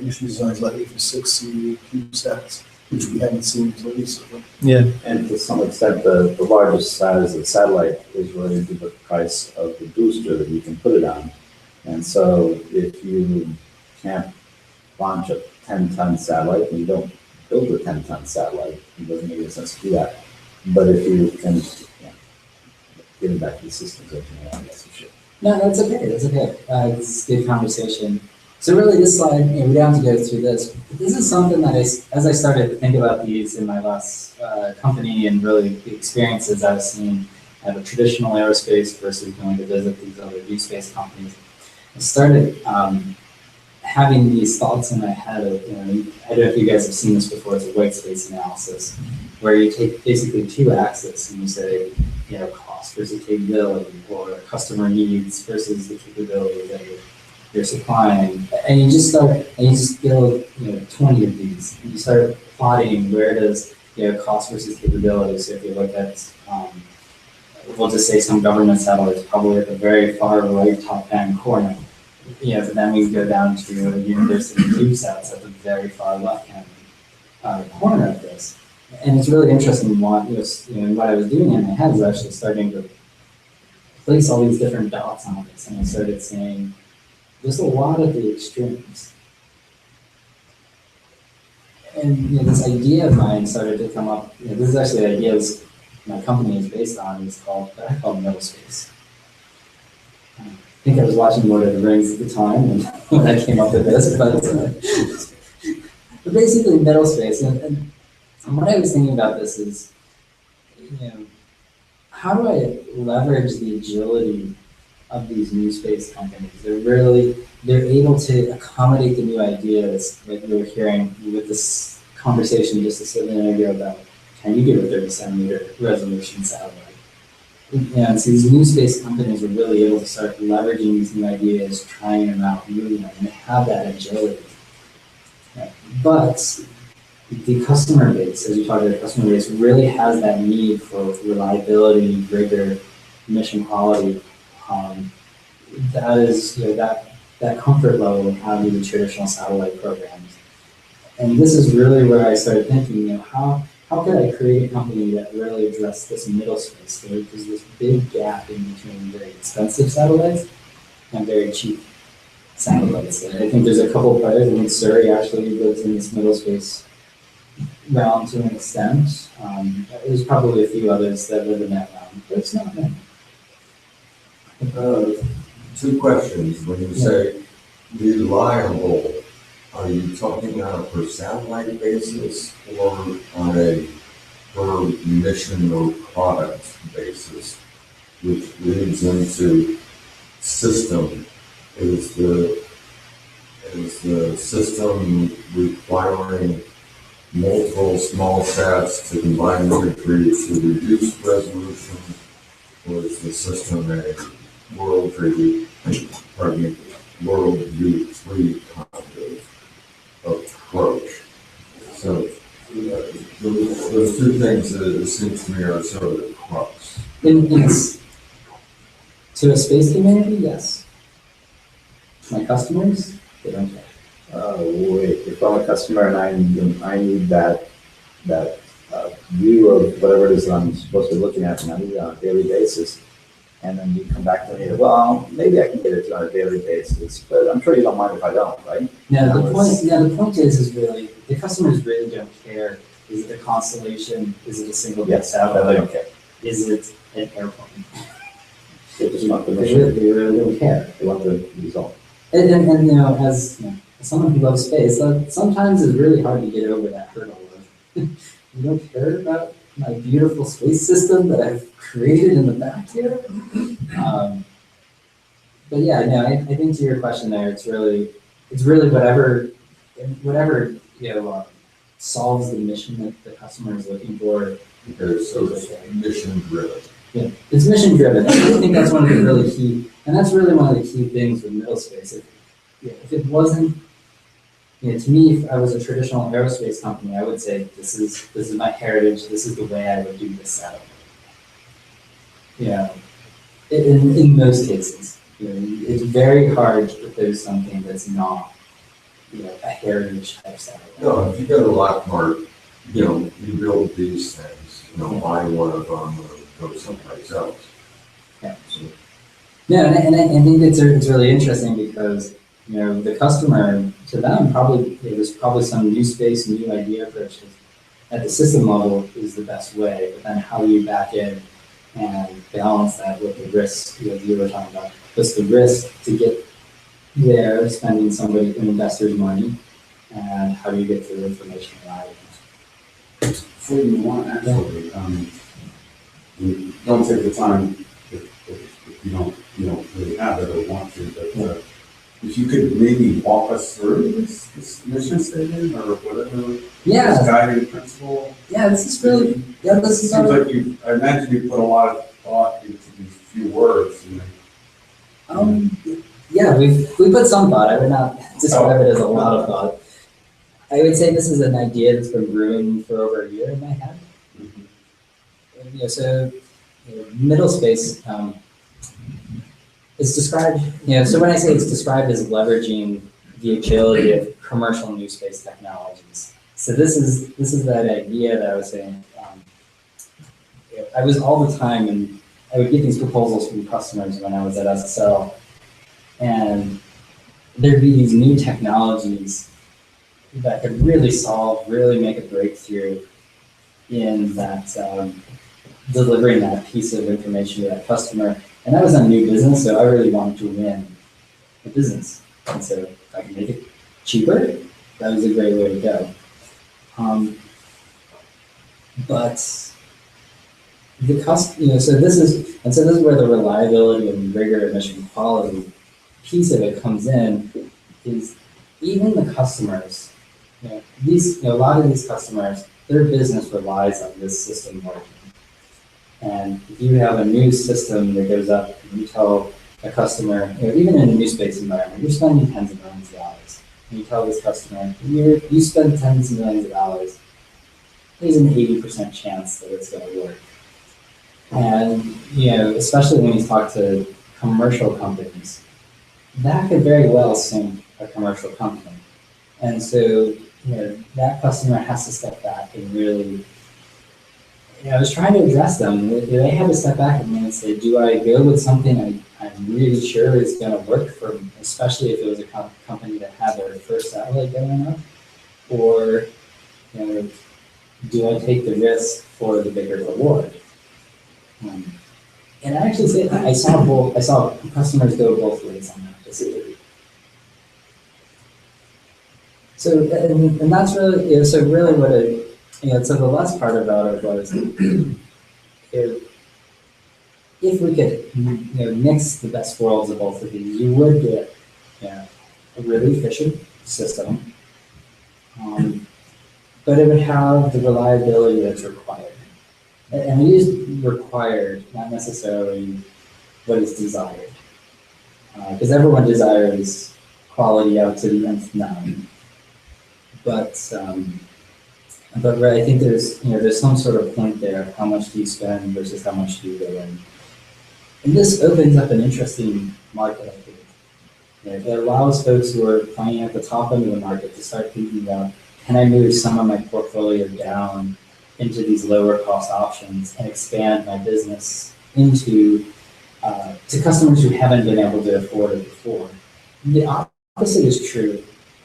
mission designs lately for 6U CubeSats, which we haven't seen until recently. Yeah. And to some extent, the largest size of the satellite is related to the price of the booster that you can put it on. And so if you can't launch a 10-ton satellite, and you don't build a 10-ton satellite, it doesn't make any sense to do that. But if you can, get it back to the systems engineer, I guess you should. No, that's okay. That's okay. This is a good conversation. So really, this slide, we don't have to go through this. But this is something that as I started to think about these in my last company and really the experiences I've seen at a traditional aerospace versus going to visit these other NewSpace companies, I started having these thoughts in my head of, I don't know if you guys have seen this before, it's a white space analysis, where you take basically two axes and you say, cost versus capability, or customer needs versus the capability that you're supplying. And you just build, 20 of these, and you start plotting where does, cost versus capability. So if you look at, we'll just say some government satellites, probably at the very far right top-hand corner. But then we go down to university CubeSats at the very far left-hand corner of this. And it's really interesting what I was doing in my head was actually starting to place all these different dots on this. And I started saying, there's a lot of the extremes. And this idea of mine started to come up. This is actually the idea my company is based on. It's called NewSpace. I think I was watching Lord of the Rings at the time when I came up with this, but basically middle space. And what I was thinking about this is, how do I leverage the agility of these new space companies? They're able to accommodate the new ideas, like we were hearing with this conversation just a second ago about, can you do a 30-centimeter resolution satellite? And so these new space companies are really able to start leveraging these new ideas, trying them out, moving them, and they have that agility. But the customer base, as you talked about, the customer base really has that need for reliability, rigor, mission quality. That is, that comfort level of having the traditional satellite programs. And this is really where I started thinking, how could I create a company that really addressed this middle space? So there's this big gap in between very expensive satellites and very cheap satellites. And I think there's a couple of players. I think Surrey actually lives in this middle space realm to an extent. There's probably a few others that live in that realm, but it's not many. Two questions. When you say reliable, are you talking on a per satellite basis or on a per mission or product basis, which leads into system? Is the system requiring multiple small sats to combine circuitry to reduce resolution, or is the system a worldview 3 kind of approach? So those two things that it seems to me are sort of the crux. To a space community, yes. My customers, they don't care. Wait, if I'm a customer and I need that view of whatever it is that I'm supposed to be looking at, and I need it on a daily basis, and then you come back to me, well, maybe I can get it on a daily basis, but I'm sure you don't mind if I don't, right? No, the point is really, the customers really don't care. Is it a constellation? Is it a single bit satellite? They don't care. Is it an airplane? They just want the They mission. really don't care. They want the result. And as someone who loves space, sometimes it's really hard to get over that hurdle of, you don't care about my beautiful space system that I've created in the back here. But yeah, no, I think to your question there, it's really whatever solves the mission that the customer is looking for. Okay, so it's mission driven. Yeah, it's mission driven. I think that's one of the really key, and that's really one of the key things with middle space. If it wasn't, to me, if I was a traditional aerospace company, I would say this is my heritage. This is the way I would do this setup. In most cases, it's very hard to propose something that's not, a heritage type setup. No, if you go to Lockmart, you build these things, buy one of them or go someplace else. Yeah. Yeah, and I think it's really interesting because, the customer, to them, it was probably some new space, new idea approaches. At the system level is the best way, but then how do you back in and balance that with the risk you were talking about? What's the risk to get there, spending an investor's money, and how do you get the information right? Before you want, actually, you don't take the time if you don't really have it or want to, but if you could maybe walk us through this mission statement or whatever. Yeah. This guiding principle. Yeah, this is really, this is Seems like I imagine you put a lot of thought into these few words. Yeah, we put some thought. I would not describe it as a lot of thought. I would say this is an idea that's been brewing for over a year in my head. So middle space is described, so when I say it's described as leveraging the agility of commercial new space technologies. So this is that idea that I was saying. I was all the time, and I would get these proposals from customers when I was at SSL, and there'd be these new technologies that could really make a breakthrough in that delivering that piece of information to that customer. And that was a new business, so I really wanted to win the business. And so if I could make it cheaper, that was a great way to go. But so this is where the reliability and rigor of mission quality piece of it comes in. Is even the customers, a lot of these customers, their business relies on this system working. And if you have a new system that goes up, and you tell a customer, even in a new space environment, you're spending tens of millions of dollars. And you tell this customer, you spend tens of millions of dollars, there's an 80% chance that it's going to work. And, especially when you talk to commercial companies, that could very well sink a commercial company. And so, that customer has to step back and really, I was trying to address them. They had to step back and say, do I go with something I'm really sure is going to work for me, especially if it was a company that had their first satellite going up? Or, do I take the risk for the bigger reward? And I actually say I saw customers go both ways on that decision. So, and that's really, so really what so the last part about it was, if we could, mix the best worlds of both of these, you would get, a really efficient system, but it would have the reliability that's required. And we use required, not necessarily what is desired, because everyone desires quality out to the nth nine. But I think there's some sort of point there. How much do you spend versus how much do you go in? And this opens up an interesting market, I think. It allows folks who are playing at the top end of the market to start thinking about, can I move some of my portfolio down into these lower cost options and expand my business into to customers who haven't been able to afford it before? The opposite is true.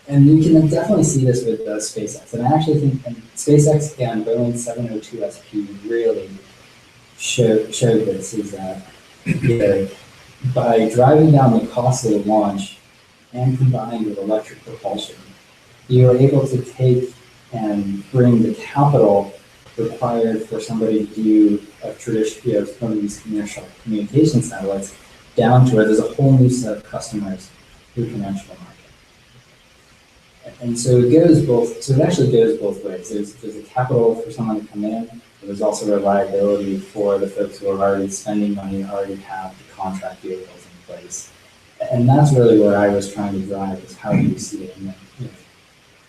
And you can definitely see this with SpaceX. And I actually think SpaceX and Boeing 702 SP really showed this, is that by driving down the cost of the launch and combined with electric propulsion, you are able to take and bring the capital required for somebody to do a traditional, some of these commercial communication satellites down to where there's a whole new set of customers who can enter the market. And so it actually goes both ways. There's a capital for someone to come in, but there's also reliability for the folks who are already spending money, already have the contract vehicles in place. And that's really where I was trying to drive, is how do you see it?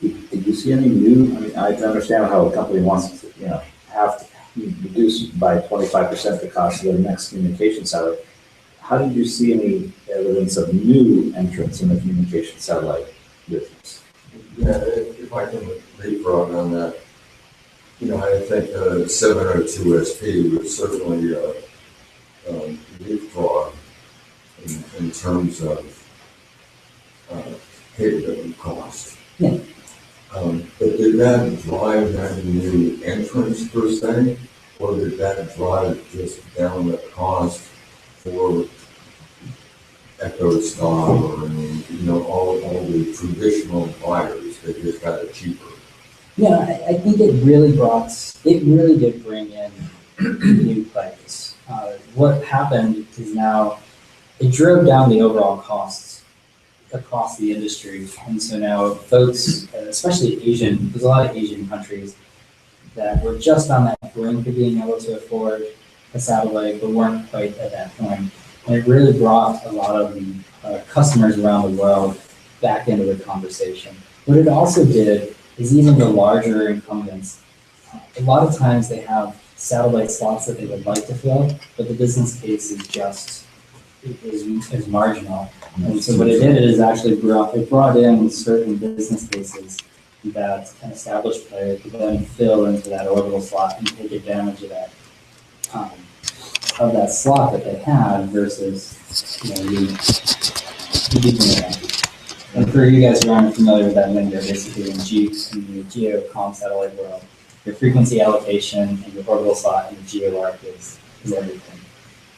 Did you see any new, I mean, I understand how a company wants to, have to reduce by 25% the cost of their next communication satellite. How did you see any evidence of new entrants in the communication satellite business? Yeah, if I can leapfrog on that, I think 702 SP would certainly leapfrog in terms of capability cost. Yeah. But did that drive that new entrance per se, or did that drive just down the cost for Echo Star or all the traditional buyers that just got it cheaper? Yeah, I think it really did bring in new players. What happened is now it drove down the overall costs across the industry. And so now folks, especially Asian, there's a lot of Asian countries that were just on that brink of being able to afford a satellite, but weren't quite at that point. And it really brought a lot of customers around the world back into the conversation. What it also did is even the larger incumbents, a lot of times they have satellite slots that they would like to fill, but the business case is just is marginal. And so what it did is actually brought in certain business cases that an established player could then fill into that orbital slot and take advantage of that slot that they had versus you beating it out. And for you guys who aren't familiar with that lingo, basically in the geo-comm satellite world, your frequency allocation and your orbital slot and your geo arc is everything.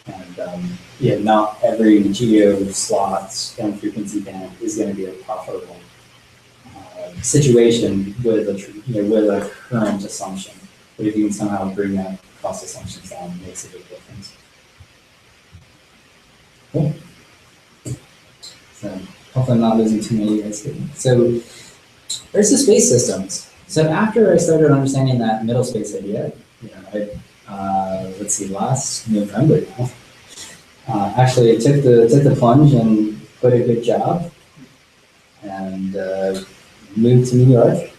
And not every geo slot and frequency band is going to be a profitable situation with a current assumption. But if you can somehow bring that cost assumptions down, it makes a big difference. Cool. So hopefully I'm not losing too many of you guys here. So there's the space systems. So after I started understanding that middle space idea, last November now, actually I took the plunge and quit a good job and moved to New York.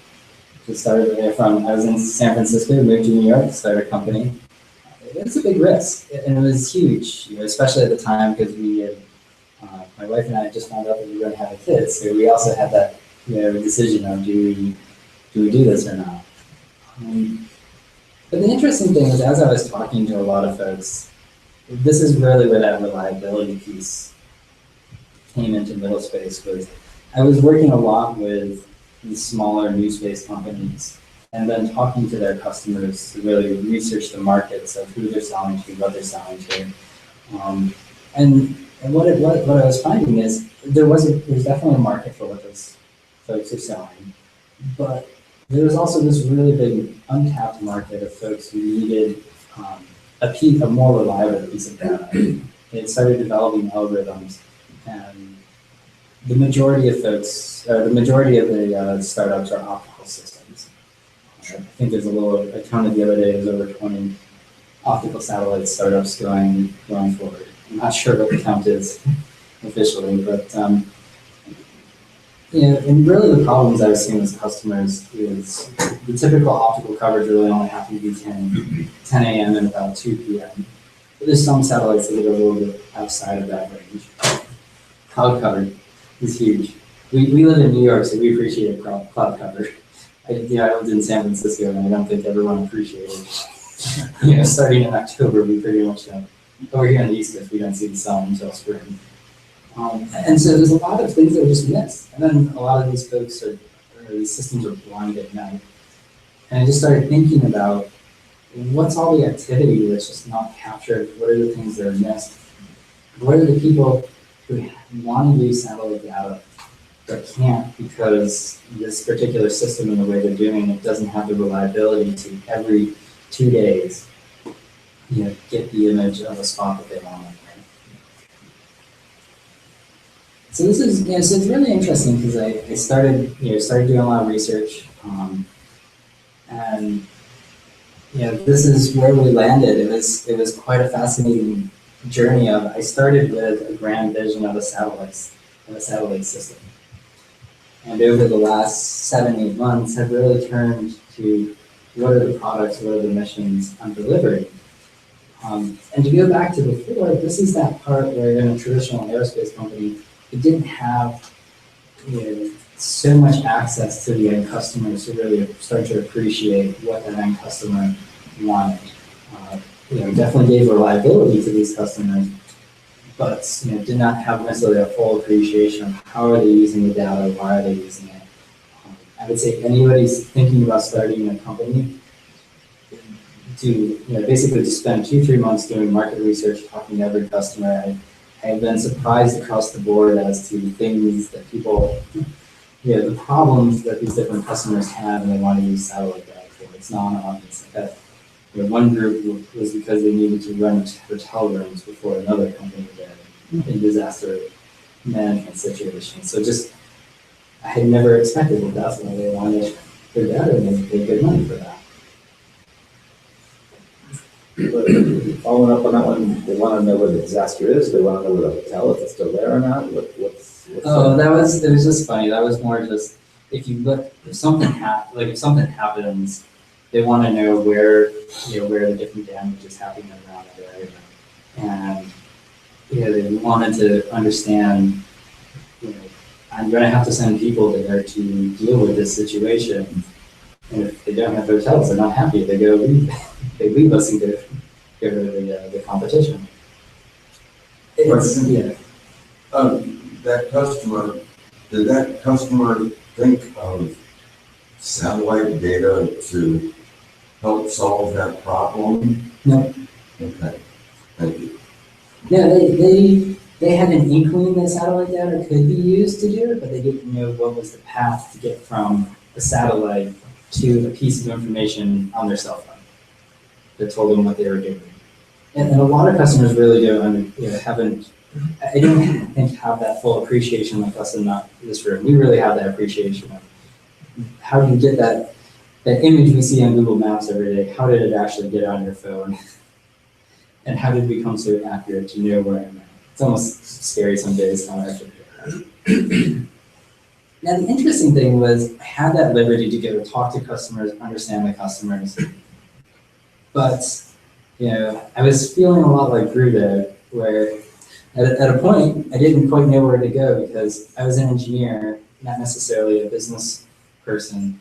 Just started I was in San Francisco, moved to New York, started a company. It was a big risk, and it was huge, especially at the time because we had, my wife and I just found out that we were going to have a kid, so we also had that decision of do we do this or not. But the interesting thing is, as I was talking to a lot of folks, this is really where that reliability piece came into middle space. Was I was working a lot with these smaller NewSpace companies, and then talking to their customers to really research the markets of who they're selling to, what they're selling to. And what I was finding is there's definitely a market for what those folks are selling, but there was also this really big untapped market of folks who needed a more reliable piece of data. They started developing algorithms, and the majority of the startups are optical systems. I think there's I counted the other day, there's over 20 optical satellite startups going forward. I'm not sure what the count is officially, but and really the problems I was seeing as customers is the typical optical coverage really only happened to be 10 a.m. and about 2 p.m. But there's some satellites that get a little bit outside of that range. Cloud cover is huge. We live in New York, so we appreciate cloud cover. I lived in San Francisco, and I don't think everyone appreciated it. Starting in October, we pretty much don't. Over here on the East Coast, we don't see the sun until spring. And so there's a lot of things that are just missed. And then a lot of these folks these systems are blind at night. And I just started thinking about what's all the activity that's just not captured? What are the things that are missed? What are the people who want to use satellite data but can't because this particular system and the way they're doing it doesn't have the reliability to every 2 days, get the image of a spot that they want. So this is, so it's really interesting because I started doing a lot of research, and this is where we landed. It was quite a fascinating journey. I started with a grand vision of a satellite system, And over the last 7-8 months, have really turned to what are the products, what are the missions I'm delivering. And to go back to before, this is that part where in a traditional aerospace company, it didn't have so much access to the end customers to really start to appreciate what that end customer wanted. Definitely gave reliability to these customers, but did not have necessarily a full appreciation of how are they using the data, why are they using it. I would say anybody's thinking about starting a company to basically to spend 2-3 months doing market research, talking to every customer. I've been surprised across the board as to things that people, the problems that these different customers have and they want to use satellite data for. It's non-obvious. One group was because they needed to rent hotel rooms before another company did in disaster management situations. So I had never expected that that's why they wanted their data and they paid good money for that. Following up on that one, they want to know where the disaster is. They want to know where the hotel, if it's still there or not. What's it was just funny. That was more just if you look, if something happens, they want to know where the different damage is happening around that area, and they wanted to understand. I'm going to have to send people there to deal with this situation, and if they don't have hotels, they're not happy. They leave us and go to the competition. That customer, did that customer think of satellite data to help solve that problem? No. Okay, thank you. Yeah, they had an inkling that satellite data could be used to do it, but they didn't know what was the path to get from a satellite to a piece of information on their cell phone that told them what they were doing. And a lot of customers really haven't, I don't think have that full appreciation like us in this room. We really have that appreciation of how do you get that image we see on Google Maps every day, how did it actually get on your phone? And how did it become so accurate to know where I'm at? It's almost scary some days how I actually do that. Now the interesting thing was I had that liberty to go talk to customers, understand the customers, but I was feeling a lot like Drew there, where at a point I didn't quite know where to go because I was an engineer, not necessarily a business person,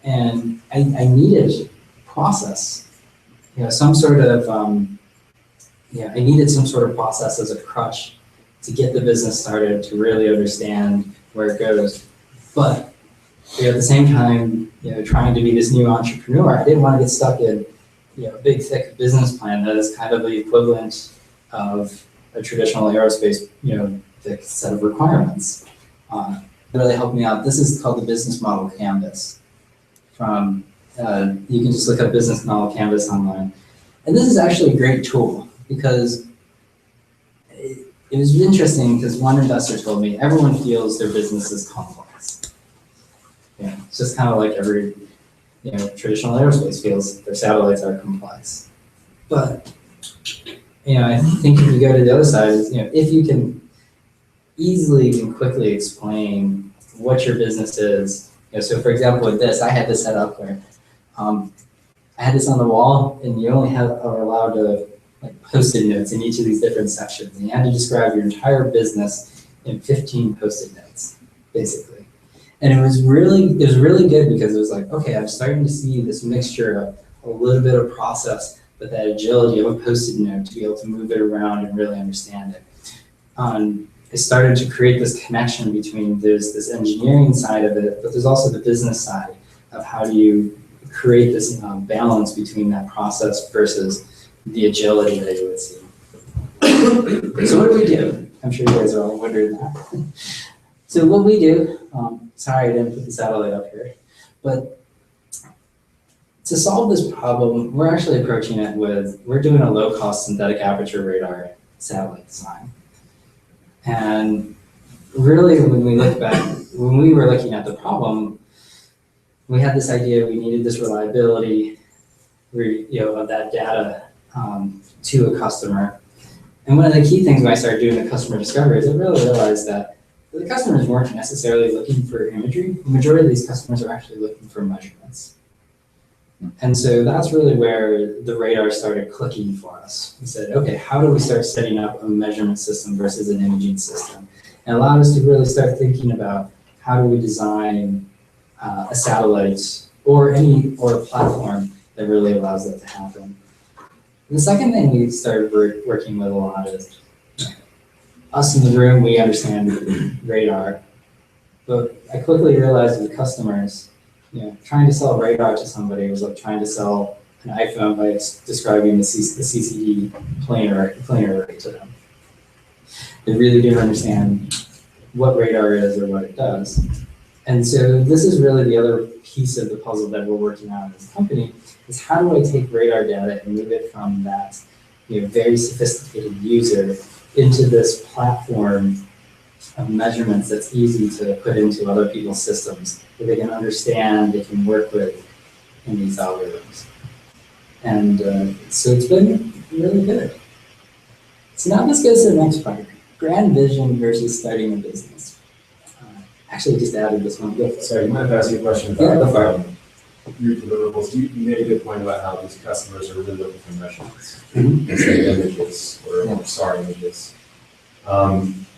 and I needed process, some sort of I needed some sort of process as a crutch to get the business started, to really understand where it goes. But at the same time, trying to be this new entrepreneur, I didn't want to get stuck in a big, thick business plan that is kind of the equivalent of a traditional aerospace, thick set of requirements. It really helped me out. This is called the Business Model Canvas. You can just look up Business Model Canvas online. And this is actually a great tool because it was interesting because one investor told me everyone feels their business is complex. It's just kind of like every traditional aerospace feels their satellites are complex. But I think if you go to the other side, if you can easily and quickly explain what your business is. So for example, with this, I had this set up where I had this on the wall, and you only are allowed to Post-it notes in each of these different sections. And you had to describe your entire business in 15 Post-it notes, basically. And it was really good because it was like, okay, I'm starting to see this mixture of a little bit of process, but that agility of a Post-it note to be able to move it around and really understand it. I started to create this connection between there's this engineering side of it, but there's also the business side of how do you create this balance between that process versus the agility that you would see. So what do we do? I'm sure you guys are all wondering that. So what we do, sorry I didn't put the satellite up here, but to solve this problem, we're actually approaching it we're doing a low-cost synthetic aperture radar satellite design. And really when we look back, when we were looking at the problem, we had this idea we needed this reliability of that data to a customer. And one of the key things when I started doing the customer discovery is I really realized that But the customers weren't necessarily looking for imagery. The majority of these customers are actually looking for measurements. And so that's really where the radar started clicking for us. We said, okay, how do we start setting up a measurement system versus an imaging system? And it allowed us to really start thinking about how do we design a satellite or a platform that really allows that to happen. The second thing we started working with a lot is us in the room, we understand radar, but I quickly realized with customers, trying to sell radar to somebody was like trying to sell an iPhone by describing the CCD planar array to them. They really didn't understand what radar is or what it does. And so this is really the other piece of the puzzle that we're working on as a company, is how do I take radar data and move it from that very sophisticated user into this platform of measurements that's easy to put into other people's systems that they can understand, they can work with in these algorithms. And so it's been really good. So now this goes to the next part, grand vision versus starting a business. Actually, just added this one. Yeah, sorry, you might ask you a question Yeah, go about for it. your deliverables. You made a good point about how these customers are really looking for measurements, Mhm. instead of images or Yeah. SAR images.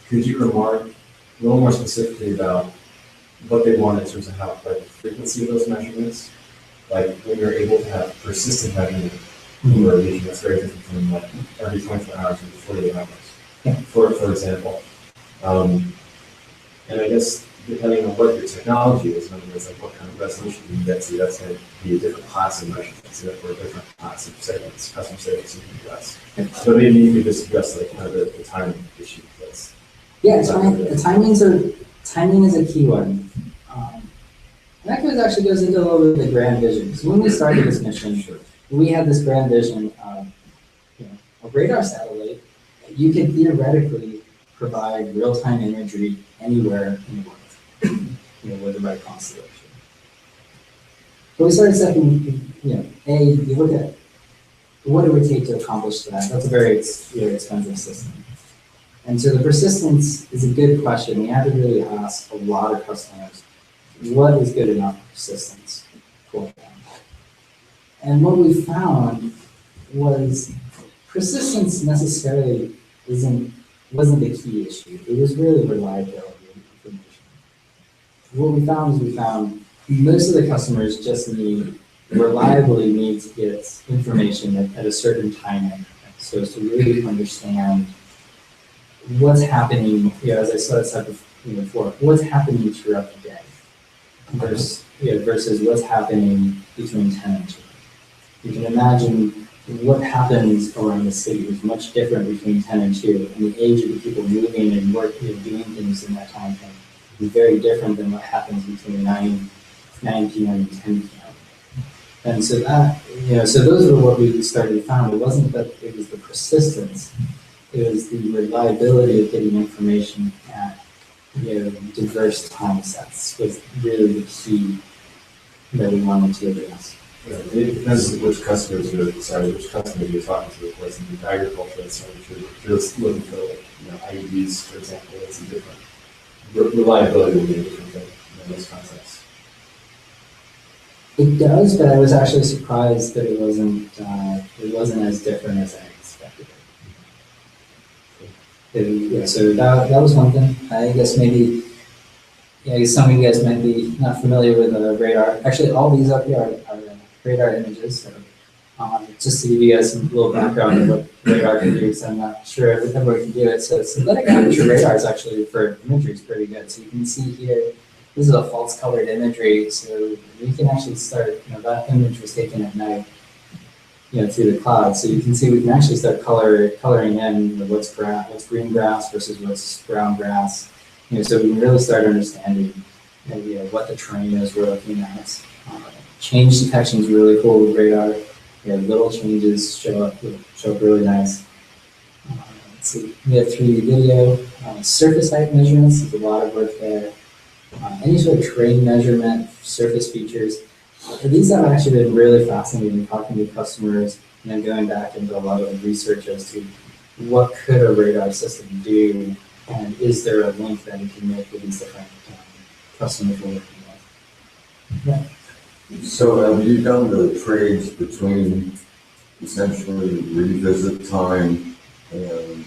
Could you remark a little more specifically about what they want in terms of how, like, the frequency of those measurements? Like, when you're able to have persistent measurement over a region, that's very different from like every 24 hours or 48 hours, Yeah. for example. And I guess depending on what your technology is, in other words, like what kind of resolution you can get to, that's going to be a different class of measurements, therefore a different class of segments, customer segments you can address. So maybe you could just address like kind of the timing issue. That's Yeah, timing is a key one. And that actually goes into a little bit of the grand vision. So when we started this mission, we had this grand vision of a radar satellite. You can theoretically provide real-time imagery anywhere in the world, with the right constellation. But we started stepping, you look at what it would take to accomplish that. That's a very expensive system. And so the persistence is a good question. We had to really ask a lot of customers, what is good enough persistence for them? And what we found was persistence necessarily wasn't the key issue. It was really reliability of information. What we found most of the customers just reliably need to get information at a certain timing. So as to really understand what's happening, as I said before, what's happening throughout the day versus what's happening between 10 and 2. You can imagine what happens around the city is much different between 10 and 2, and the age of the people moving and working, doing things in that time frame is very different than what happens between 9 p.m. and 10 p.m. And so so those were what we started to find. It wasn't that it was the persistence, it was the reliability of getting information at diverse time sets was really the key that we wanted to address. Yeah, it depends on which customers you're talking to, of course, in agriculture and so if you're just looking for IUDs, for example, it's a different reliability will be a different thing in those contexts. It does, but I was actually surprised that it wasn't as different as I expected it. So that was one thing. I guess maybe some of you guys might be not familiar with radar. Actually, all these up here are radar images. So just to give you guys some little background on what radar can do, because I'm not sure everyone can do it. So synthetic aperture radar is actually for imagery is pretty good. So you can see here, this is a false colored imagery. So we can actually start, that image was taken at night, through the cloud. So you can see we can actually start coloring in what's green grass versus what's brown grass. So we can really start understanding what the terrain is we're looking at. Change detection is really cool with radar. Little changes show up really nice. Let's see, we have 3D video, surface height measurements, there's a lot of work there. Any sort of terrain measurement, surface features. These have actually been really fascinating, talking to customers and then going back into a lot of research as to what could a radar system do And is there a link that we can make with these different customers we're working with? So have you done the trades between essentially revisit time and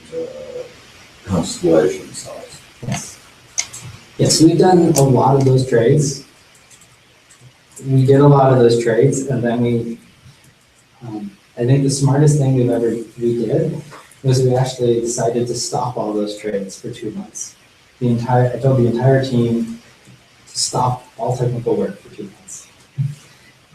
constellation size? Yes. Yes, we've done a lot of those trades. We did a lot of those trades, and then I think the smartest thing we did was we actually decided to stop all those trades for 2 months. I told the entire team to stop all technical work for 2 months.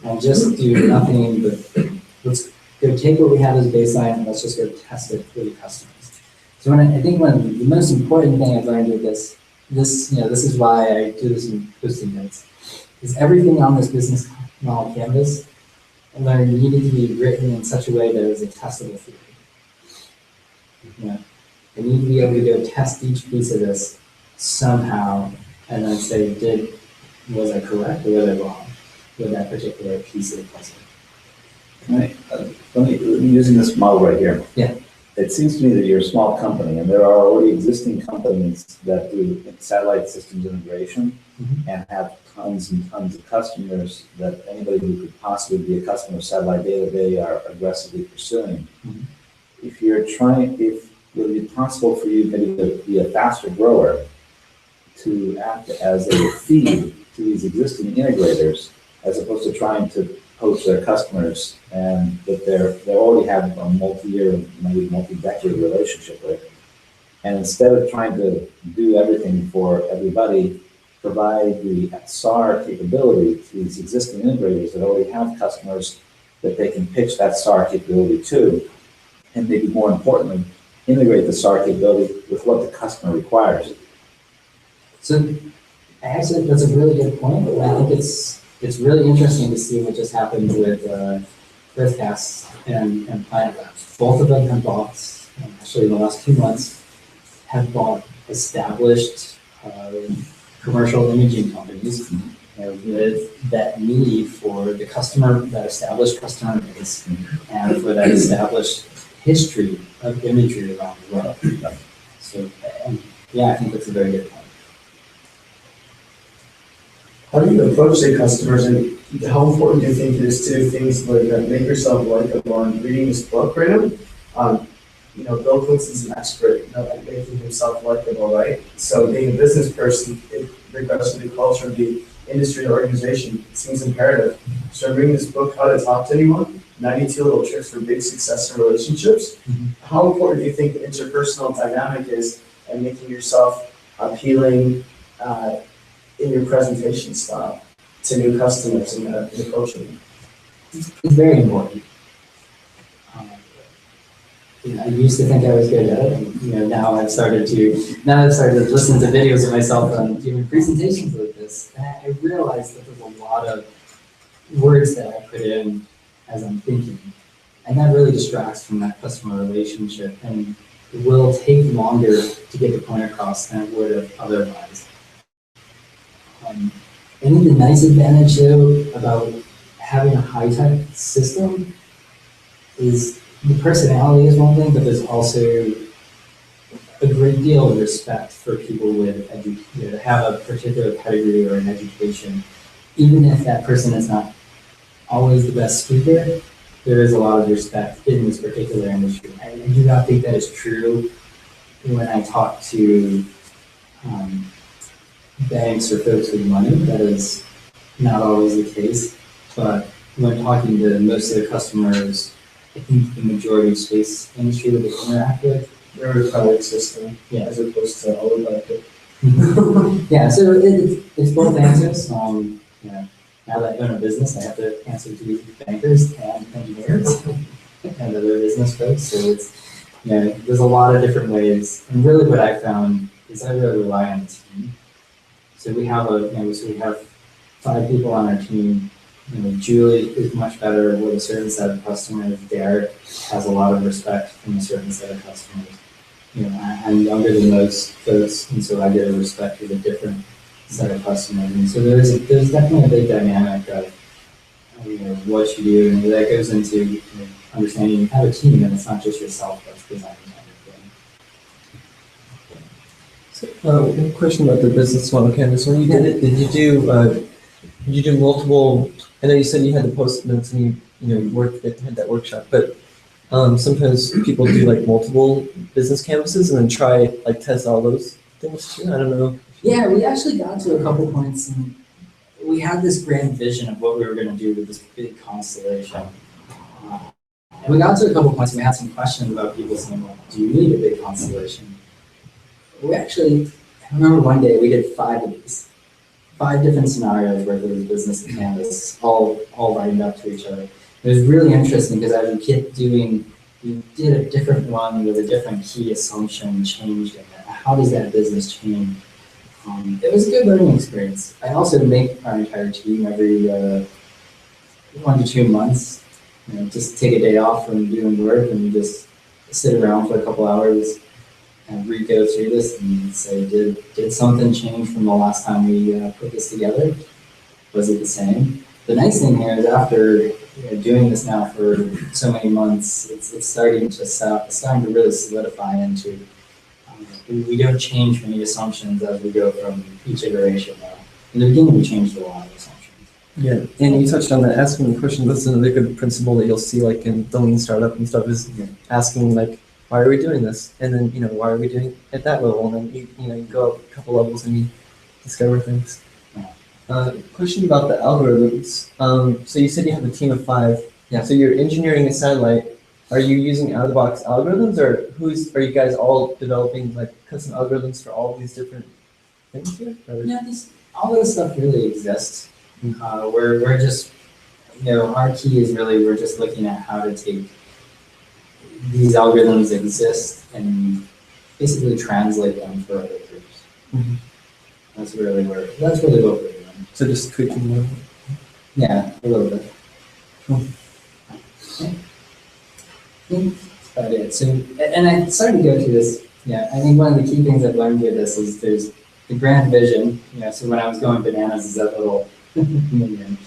And just do nothing but, let's go take what we have as baseline and let's just go test it for the customers. So I think one of the most important thing I've learned with this is why I do this in posting notes, is everything on this business model canvas I learned needed to be written in such a way that it was a testable theory. I need to be able to go test each piece of this somehow and then say, was I correct or was I wrong with that particular piece of the puzzle? Let me using this model right here. Yeah. It seems to me that you're a small company and there are already existing companies that do satellite systems integration and have tons and tons of customers that anybody who could possibly be a customer of satellite data, they are aggressively pursuing. If would it be possible for you maybe to be a faster grower, to act as a feed to these existing integrators, as opposed to trying to poach their customers and that they already have a multi-year, maybe multi-decade relationship with. And instead of trying to do everything for everybody, provide the SAR capability to these existing integrators that already have customers that they can pitch that SAR capability to, and maybe more importantly, integrate the SAR capability with what the customer requires. So actually, that's a really good point. I think it's really interesting to see what just happened with Earthcast and Planet Labs. Both of them have bought, actually in the last 2 months, have bought established commercial imaging companies with that need for the customer, that established customer base, and for that established history of imagery around the world. So, yeah, I think that's a very good point. How do you approach the customers, and how important do you think it is to do things like make yourself likable? And reading this book right now, Bill Clinton's an expert at making himself likable, right? So being a business person, regardless of the culture of the industry or organization, it seems imperative. So reading this book, How to Talk to Anyone, 92 Little Tricks for Big Success in Relationships. How important do you think the interpersonal dynamic is and making yourself appealing in your presentation style to new customers and approaching? It's very important. I used to think I was good at it, and now I've started to listen to videos of myself on doing presentations like this, and I realized that there's a lot of words that I put in as I'm thinking, and that really distracts from that customer relationship, and it will take longer to get the point across than it would have otherwise. I think the nice advantage though about having a high-tech system is the personality is one thing, but there's also a great deal of respect for people with that have a particular pedigree or an education. Even if that person is not always the best speaker, there is a lot of respect in this particular industry. I do not think that is true when I talk to banks or folks with money. That is not always the case, but when talking to most of the customers, I think the majority of space industry that they interact with, They're a public system, yeah, as opposed to all about it. yeah. So it's both answers. Now that I own a business, I have to answer to bankers and engineers and other business folks. So it's there's a lot of different ways. And really, what I found is I really rely on the team. So we have we have 5 people on our team. Julie is much better with a certain set of customers. Derek has a lot of respect from a certain set of customers. I'm younger than those folks, and so I get a respect for the different set of customers. And so there's definitely a big dynamic of what you do, and that goes into understanding you have a team, and it's not just yourself that's designing everything. One question about the business model canvas. When you did it, did you do multiple? I know you said you had the post-notes and you worked had that workshop, but sometimes people do like multiple business canvases and then try like test all those things too. I don't know. Yeah, we actually got to a couple points and we had this grand vision of what we were going to do with this big constellation. And we got to a couple points and we had some questions about people saying, well, do you need a big constellation? We actually, I remember one day we did 5 of these. 5 different scenarios where there was business canvas, all lined up to each other. It was really interesting because as you kept doing, you did a different one with a different key assumption, changed it. How does that business change? It was a good learning experience. I also make our entire team every 1 to 2 months, just take a day off from doing work and just sit around for a couple hours and re-go through this and say, did something change from the last time we put this together? Was it the same? The nice thing here is after doing this now for so many months, it's starting to really solidify into we don't change many assumptions as we go from each iteration. In the beginning, we changed a lot of assumptions. Yeah, and you touched on that, asking the question. That's another good principle that you'll see like in the lean startup and stuff is asking like, why are we doing this? And then, why are we doing it at that level? And then, you go up a couple levels and you discover things. Question about the algorithms. So you said you have a team of 5. Yeah. So you're engineering a satellite. Are you using out-of-the-box algorithms, or are you guys all developing like custom algorithms for all these different things here? Yeah, all this stuff really exists. We're just, our key is really we're just looking at how to take these algorithms exist and basically translate them for other groups. Mm-hmm. That's really what we're doing. So just tweaking them. Yeah, a little bit. Cool. Okay. I think that's about it. So, and I started to go through this. Yeah, I think one of the key things I've learned with this is there's the grand vision. So when I was going bananas is that little million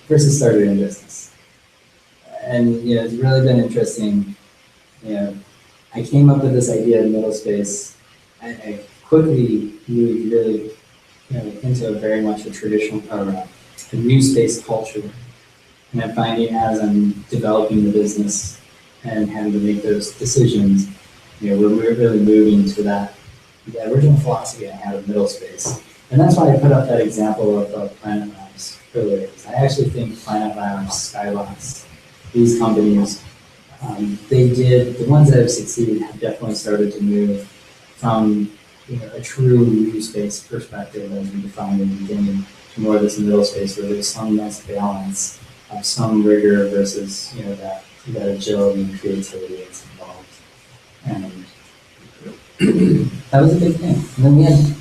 versus started in business. And it's really been interesting. I came up with this idea in NewSpace. I quickly moved really into a very much a traditional a NewSpace culture. And I'm finding as I'm developing the business and having to make those decisions, we're really moving to that the original philosophy I had of NewSpace. And that's why I put up that example of Planet Labs earlier. I actually think Planet Labs, Skylabs, these companies, the ones that have succeeded have definitely started to move from a true NewSpace perspective as we defined in the beginning to more of this middle space where there's some nice balance of some rigor versus that agility and creativity that's involved. And that was a big thing. And then we had,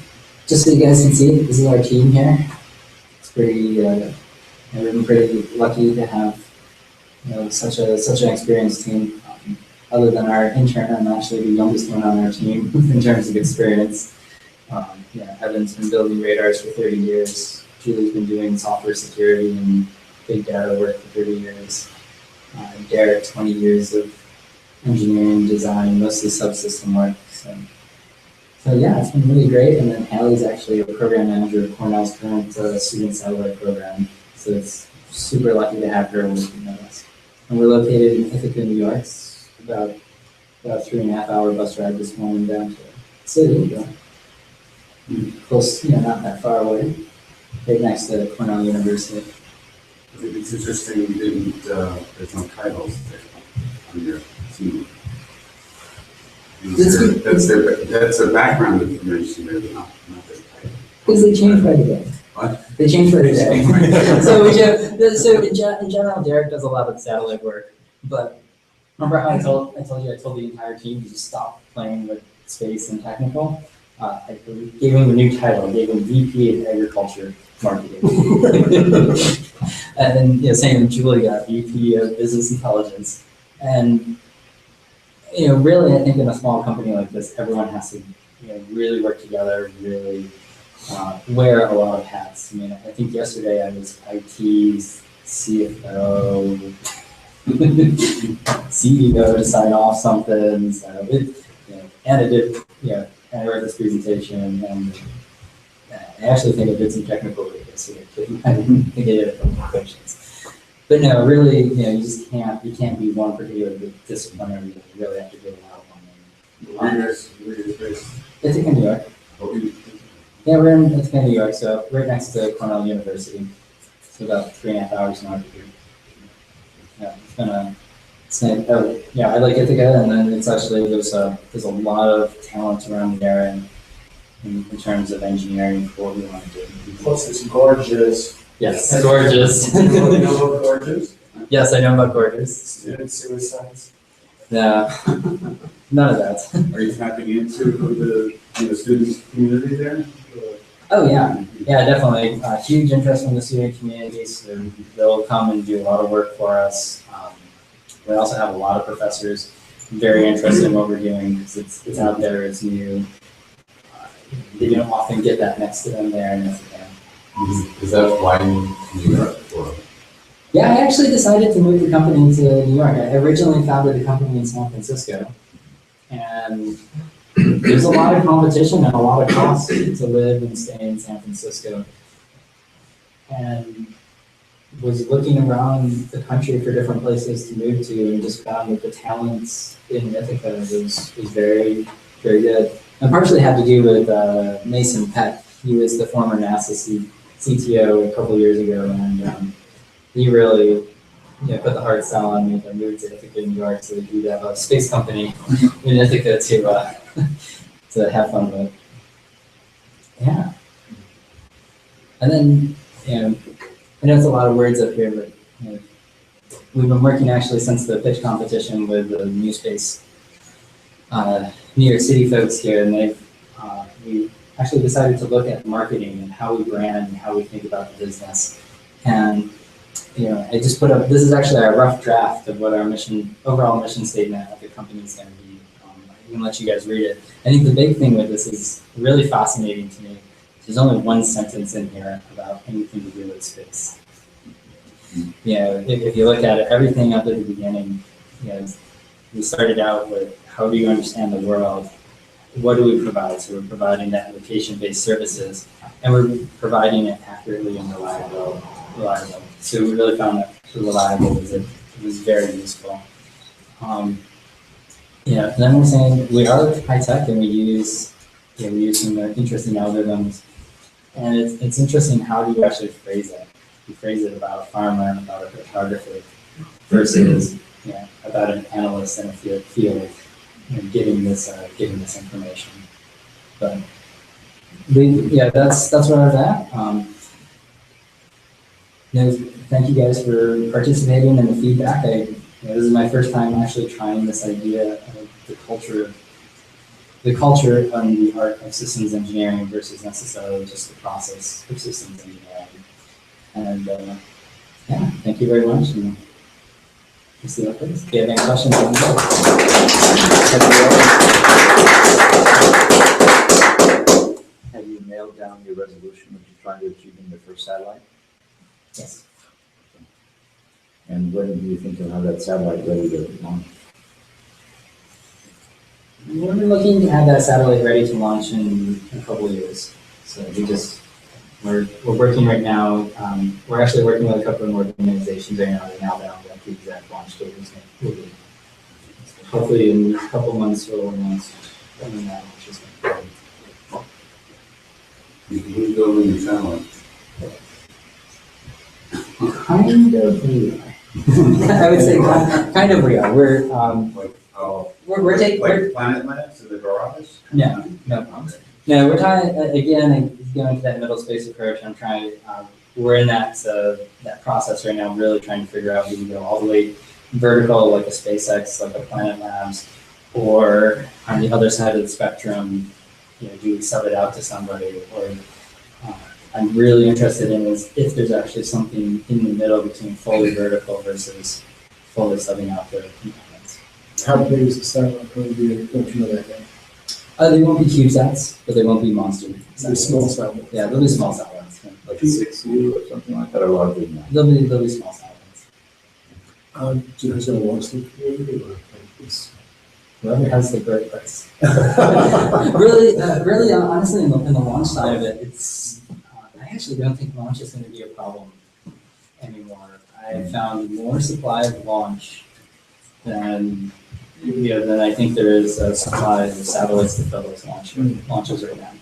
just so you guys can see, this is our team here. It's pretty, we've been pretty lucky to have such an experienced team. Other than our intern, I'm actually the youngest one on our team in terms of experience. Evan's been building radars for 30 years. Julie's been doing software security and big data work for 30 years. Derek, 20 years of engineering design, mostly subsystem work. So yeah, it's been really great. And then Hallie's actually a program manager of Cornell's current student satellite program. So it's super lucky to have her working with us. And we're located in Ithaca, New York. It's about 3.5 hour bus ride this morning down to the city. Close, not that far away. Right next to Cornell University. It's interesting you didn't, there's no titles there on your team. That's a background information there, but not their title. Because they change by the day. What? They change by the day. So in general, Derek does a lot of satellite work. But remember how I told the entire team to just stop playing with space and technical? I gave him a new title. I gave him VP of Agriculture Marketing. And then same with Julie got VP of Business Intelligence. And really, I think in a small company like this, everyone has to really work together, really wear a lot of hats. I think yesterday I was IT, CFO, CEO to sign off something. So and I did, I wrote this presentation, and I actually think I did some technical rigors here. I think I did a couple of questions. But no, really, you just can't be one particular disciplinary. You really have to go out on them. Where is based? Ithaca, New York. Yeah, we're in Ithaca, New York, so right next to Cornell University. So about 3.5 hours north of here. Yeah, it's nice. Oh, yeah, I like Ithaca, and then it's actually, there's a lot of talent around the area in terms of engineering for what we want to do. Plus, it's gorgeous. Yes, gorgeous. You know about gorgeous? Yes, I know about gorgeous. Student suicides. No, none of that. Are you tapping into the students' community there? Oh, yeah. Yeah, definitely. Huge interest from the student community, so they'll come and do a lot of work for us. We also have a lot of professors very interested in what we're doing because it's out there, it's new. They don't often get that next to them there. And Is that why New York? Or? yeah, I actually decided to move the company to New York. I originally founded the company in San Francisco, and there's a lot of competition and a lot of cost to live and stay in San Francisco. And was looking around the country for different places to move to, and just found that the talents in Ithaca was very, very good. And partially had to do with Mason Peck. He was the former NASA CTO a couple of years ago, and he really put the hard sell on me to move to Ithaca, New York, so that he'd have a space company in Ithaca to have fun with. Yeah. And then, I know it's a lot of words up here, but we've been working actually since the pitch competition with the NewSpace New York City folks here, and we actually decided to look at marketing and how we brand and how we think about the business. And I just put up, this is actually a rough draft of what our overall mission statement of the company is going to be. I can let you guys read it. I think the big thing with this is really fascinating to me. There's only one sentence in here about anything to do with space. If you look at it, everything up at the beginning, we started out with how do you understand the world? What do we provide? So we're providing that application-based services, and we're providing it accurately and reliable. So we really found that reliable was very useful. And then we're saying we are high tech and we use some interesting algorithms. And it's interesting, how do you actually phrase it? You phrase it about a farmer, about a photographer, versus about an analyst in a field giving this information. But that's where I was at. Thank you guys for participating and the feedback. This is my first time actually trying this idea of the culture on the art of systems engineering versus necessarily just the process of systems engineering. And thank you very much. And we'll see what happens. If you have any questions, let me know. Have you nailed down your resolution that you're trying to achieve in your first satellite? Yes. And when do you think you'll have that satellite ready to launch? We're looking to have that satellite ready to launch in a couple of years. So we're working right now. We're actually working with a couple of organizations right now in Alabama that the exact launch date is going to be. Hopefully in a couple of months we'll announce when that launch is going to be. Who's building the satellite? Kind of we are. I would say kind of we are. We're taking Planet Labs in the garage? No, we're trying again going to that middle space approach. I'm trying. We're in that process right now. Really trying to figure out do we go all the way vertical like a SpaceX, like a Planet Labs, or on the other side of the spectrum, do we sub it out to somebody? Or I'm really interested in is if there's actually something in the middle between fully vertical versus fully subbing out the components. How big is the satellite going to be? Don't you know that yet? They won't be CubeSats, but they won't be monster. They're small satellites. Yeah, they'll be small satellites. Like 6U or something like that, or larger than that? They'll be small satellites. Do you guys going to launch them community or like this? whoever has the great price. Really, honestly, in the launch side of it, I actually don't think launch is going to be a problem anymore. I found more supply of launch than than I think there is a supply of satellites to fill those launches right now.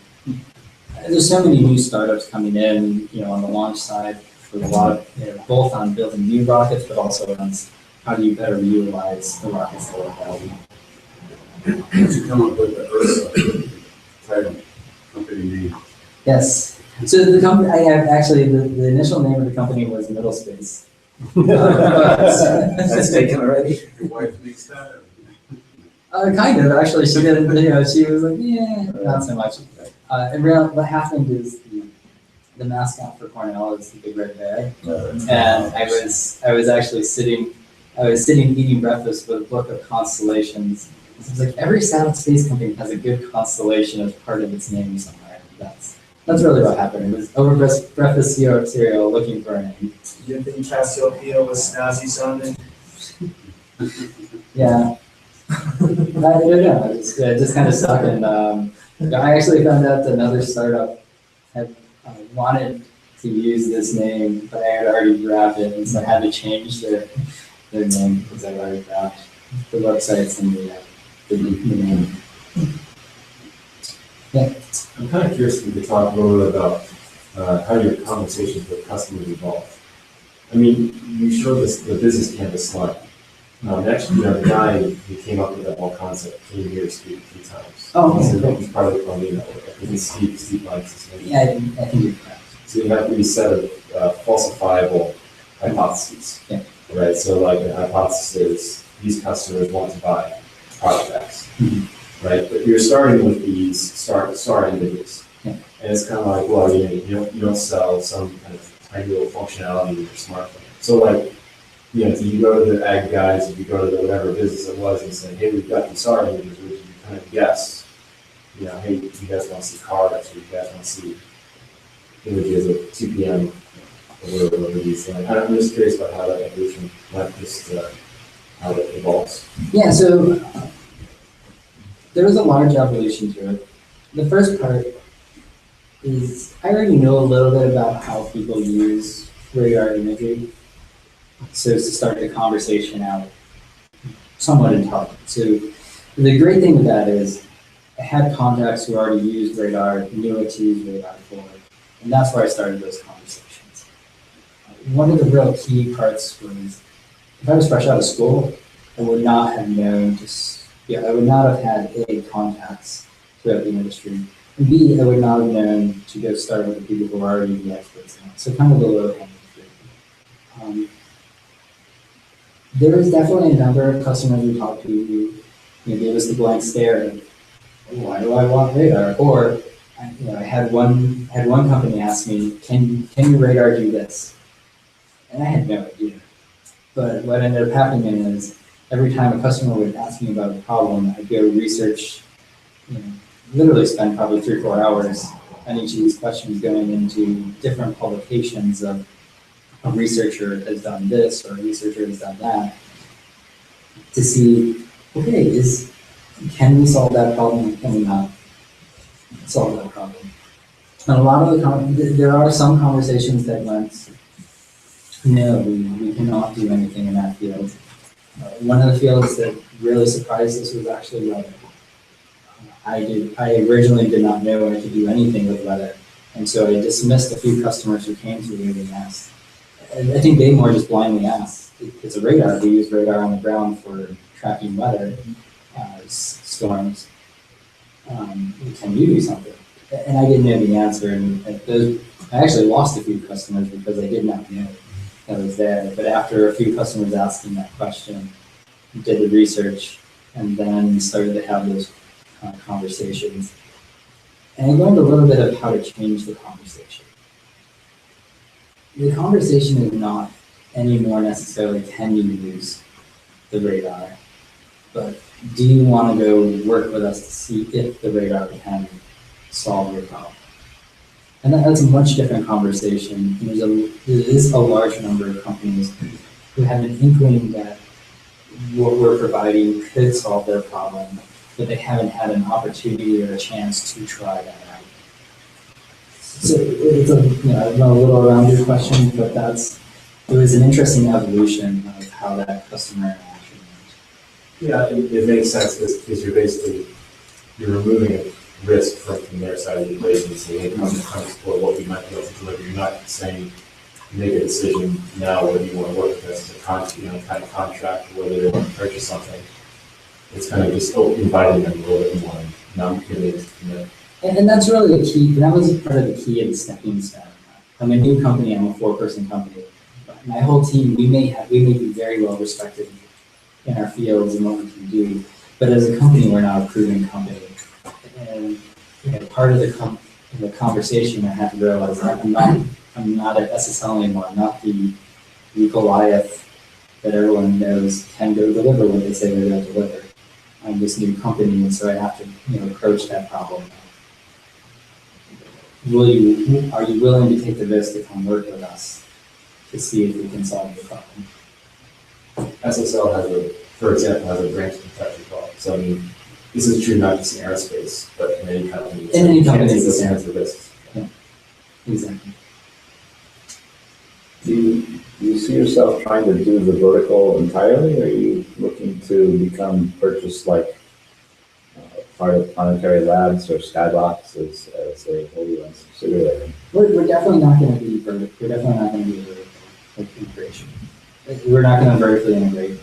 There's so many new startups coming in, on the launch side for a lot of, both on building new rockets, but also on how do you better utilize the rockets that are available. Did you come up with the Ursa type company name? Yes. So the company, I have actually, the initial name of the company was NewSpace. That's taken already. Your wife makes that? Kind of, actually. She didn't, she was like, yeah, not so much. And really, what happened is the mascot for Cornell is the big red bear. And I was actually sitting eating breakfast with a book of constellations. It's like every space company has a good constellation as part of its name somewhere. That's really what happened. It was over breakfast cereal looking for a name. You didn't think Cassiopeia was snazzy sounding? Yeah. I don't know. It just kind of stuck. And I actually found out that another startup had wanted to use this name, but I had already grabbed it, and so I had to change their name because I already grabbed the websites and the name. Yeah. I'm kind of curious if you could talk a little bit about how your conversations with customers evolve. I mean, you showed us the business canvas slide. Next, the guy who came up with that whole concept came here to speak a few times. Oh, okay. So he's part of the Columbia Network. I think it's Steve likes this name. Yeah, I think you're correct. So you have these set of falsifiable hypotheses. Yeah. Right? So like the hypothesis is these customers want to buy product X. Mm-hmm. Right? But you're starting with these star images. Yeah. And it's kind of like, well, you don't sell some kind of tiny little functionality in your smartphone. So like, do you go to the ag guys, if you go to the whatever business it was and say, hey, we've got these SAR images, would you kind of guess, hey, you guys want to see cars, or you guys want to see images of 2 p.m. or whatever these things. I'm just curious about how that evolution, not just how it evolves. Yeah, so there was a large evolution to it. The first part is I already know a little bit about how people use radar imagery. So to start the conversation out somewhat intelligent. So the great thing with that is I had contacts who already used radar, knew what to use radar for, and that's where I started those conversations. One of the real key parts was if I was fresh out of school, I would not have known I would not have had A, contacts throughout the industry, and B, I would not have known to go start with the people who are already the experts in it. So kind of the low hanging fruit. There was definitely a number of customers we talked to who gave us the blank stare of, why do I want radar? Or I had one company ask me, can your radar do this? And I had no idea. But what ended up happening is every time a customer would ask me about a problem, I'd go research, literally spend probably 3 or 4 hours on each of these questions going into different publications of a researcher has done this or a researcher has done that to see, okay, can we solve that problem? Can we not solve that problem? And a lot of there are some conversations that went, no, we cannot do anything in that field. One of the fields that really surprised us was actually weather. I originally did not know I could do anything with weather, and so I dismissed a few customers who came to me and asked. I think they more just blindly asked. It's a radar. We use radar on the ground for tracking weather, storms. Can you do something? And I didn't know the answer. And I actually lost a few customers because I did not know that was there. But after a few customers asking that question, did the research, and then started to have those conversations. And I learned a little bit of how to change the conversation. The conversation is not anymore necessarily can you use the radar, but do you want to go work with us to see if the radar can solve your problem? And that's a much different conversation. There is a large number of companies who have an inkling that what we're providing could solve their problem, but they haven't had an opportunity or a chance to try that out. So it's a, I know a little around your question, but it was an interesting evolution of how that customer interaction went. Yeah, it makes sense because you're removing a risk from their side of the equation, saying, hey, come explore what we might be able to deliver. You're not saying, make a decision now whether you want to work with us as a kind of contract, or whether they want to purchase something. It's kind of just inviting them a little bit more, non-committed to commit. And that's really the key. That was part of the key of the stepping stone. I'm a new company. I'm a 4-person company. My whole team, we may be very well respected in our fields and what we can do, but as a company, we're not a proven company. And part of the conversation, I have to realize that I'm not at SSL anymore. I'm not the Goliath that everyone knows can go deliver what they say they're going to deliver. I'm this new company, and so I have to approach that problem. Are you willing to take the risk to come work with us to see if we can solve the problem? SSL for example, has a branch protection clause. So I mean, this is true not just in aerospace, but in any company. In any company, it's the same for risks. Yeah, exactly. Do you see yourself trying to do the vertical entirely, or are you looking to become purchased like part of Planetary Labs or Skybox as a wholly owned subsidiary? We're definitely not going to be vertical. We're definitely not going to be vertical integration. We're not going to vertically integrate,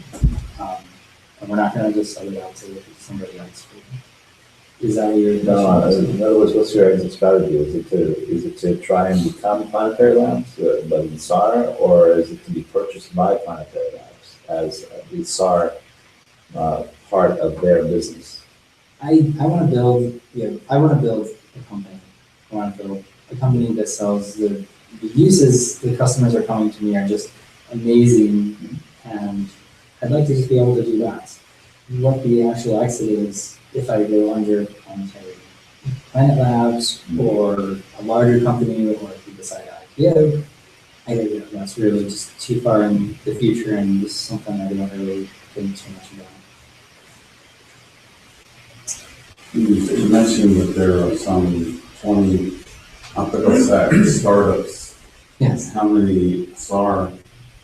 and we're not going to just sell it out to somebody else. Is that what you're? No, in other words, what's your exit strategy? Is it to try and become Planetary Labs, but in SAR, or is it to be purchased by Planetary Labs as the SAR part of their business? I want to build. I want to build a company. I want to build a company that sells the uses. The customers are coming to me are just amazing, and I'd like to just be able to do that. What the actual exit is, if I go under Planetary Planet Labs or a larger company, or if we decide IPO, I think that's really just too far in the future, and this is something I don't really think too much about. You mentioned that there are some 20 optical sat startups. Yes, How many SAR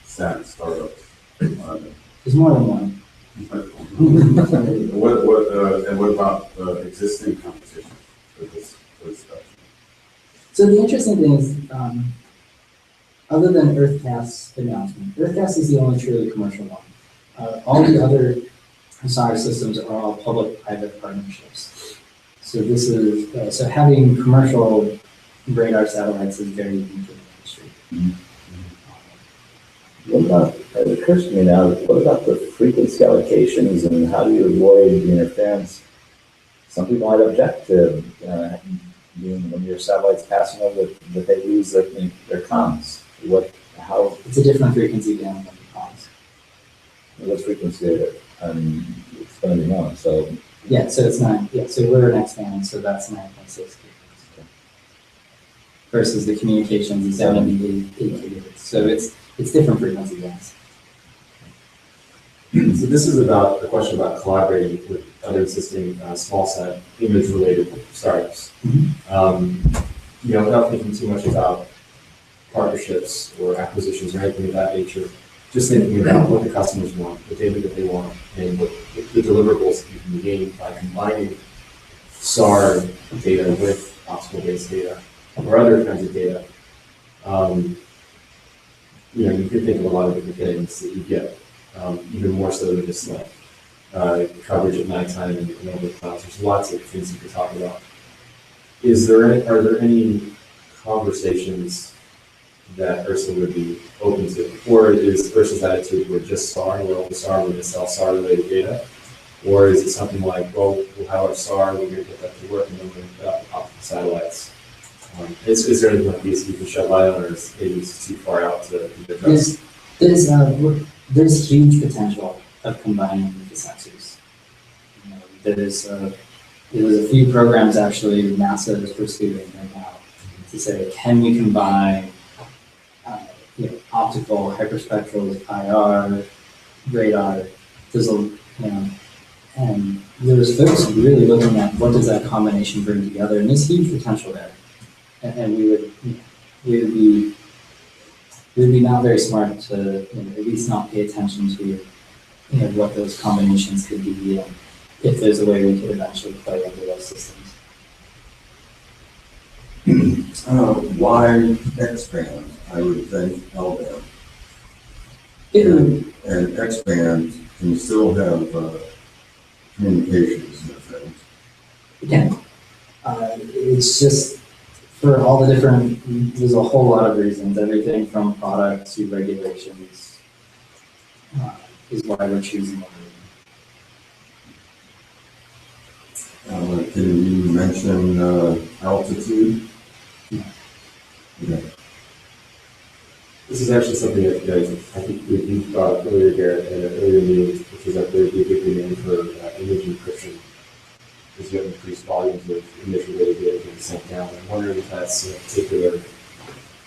sat startups are there? there's more than one. And what about existing competition for this stuff? So the interesting thing is, other than EarthCast's announcement, EarthCast is the only truly commercial one. All the other SAR systems are all public-private partnerships. So this is so having commercial radar satellites is very unique in the industry. What about, it occurs to me now, what about the frequency allocations and how do you avoid the interference? Some people might object to when your satellite's passing over that they lose their comms. It's a different frequency band than the comms. What frequency is it? It's going to be known, so. Yeah, so it's 9. Yeah, so we're an X-band, so that's 9.6 gigahertz. Versus the communications is 78 gigahertz. So it's different frequency bands. So this is about a question about collaborating with other existing small set image-related startups. Without thinking too much about partnerships or acquisitions or anything of that nature, just thinking about what the customers want, the data that they want, and what the deliverables that you can gain by combining SAR data with optical-based data or other kinds of data. You could think of a lot of different things that you get, even more so than just like coverage at nighttime and over clouds. There's lots of things you could talk about. Are there any conversations that Ursa would be open to? Or is Ursa's attitude we're just SAR, we're only SAR, we're going to sell SAR related data? Or is it something like, well, we'll have our SAR, we're going to get that to work, and then we're going to put out optical satellites? Is there anything like these you can shed light on, or is it too far out to address? There's huge potential of combining the sensors. There's a few programs actually NASA is pursuing right now to say, can we combine optical, hyperspectral, IR, radar there's a, you know, and there's folks really looking at what does that combination bring together, and there's huge potential there. And we would, you know, we would be not very smart to, you know, at least not pay attention to, you know, what those combinations could be, and if there's a way we could eventually play into those systems. Why expand? I would think L-band. And X-band can still have communications, I think. Again, it's just for all the different, there's a whole lot of reasons, everything from product to regulations is why we're choosing one. Can you mention altitude? Yeah. This is actually something that I think we brought up earlier, Garrett, in an earlier meeting, which is that there'd be a good demand for image encryption, because you have increased volumes of image related data being sent down. I'm wondering if that's a particular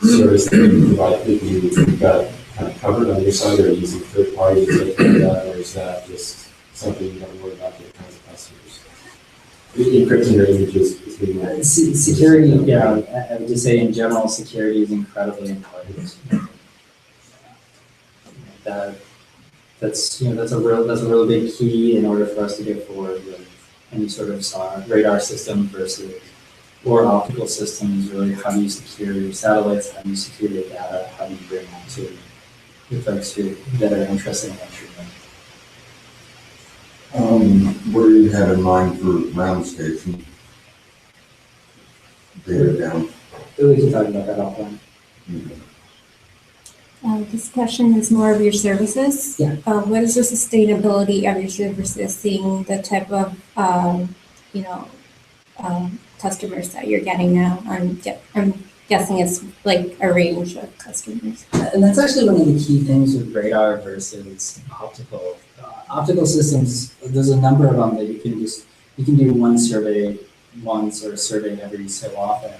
service that you provide people you've got kind of covered on your side, or using third parties to take care of that, or is that just something you don't worry about with kinds of customers? Encrypting your images between security, yeah, I would just say in general, security is incredibly important. That's a real big key in order for us to get forward with any sort of radar system versus or optical systems. Really, how do you secure your satellites? How do you secure your data? How do you bring that to the folks that are interested in entering them? What do you have in mind for ground station? Data down. We can talk about that offline. This question is more of your services. Yeah. What is the sustainability of your services, seeing the type of, customers that you're getting now? I'm guessing it's like a range of customers. And that's actually one of the key things with radar versus optical. Optical systems, there's a number of them that you can do one survey once or a survey every so often,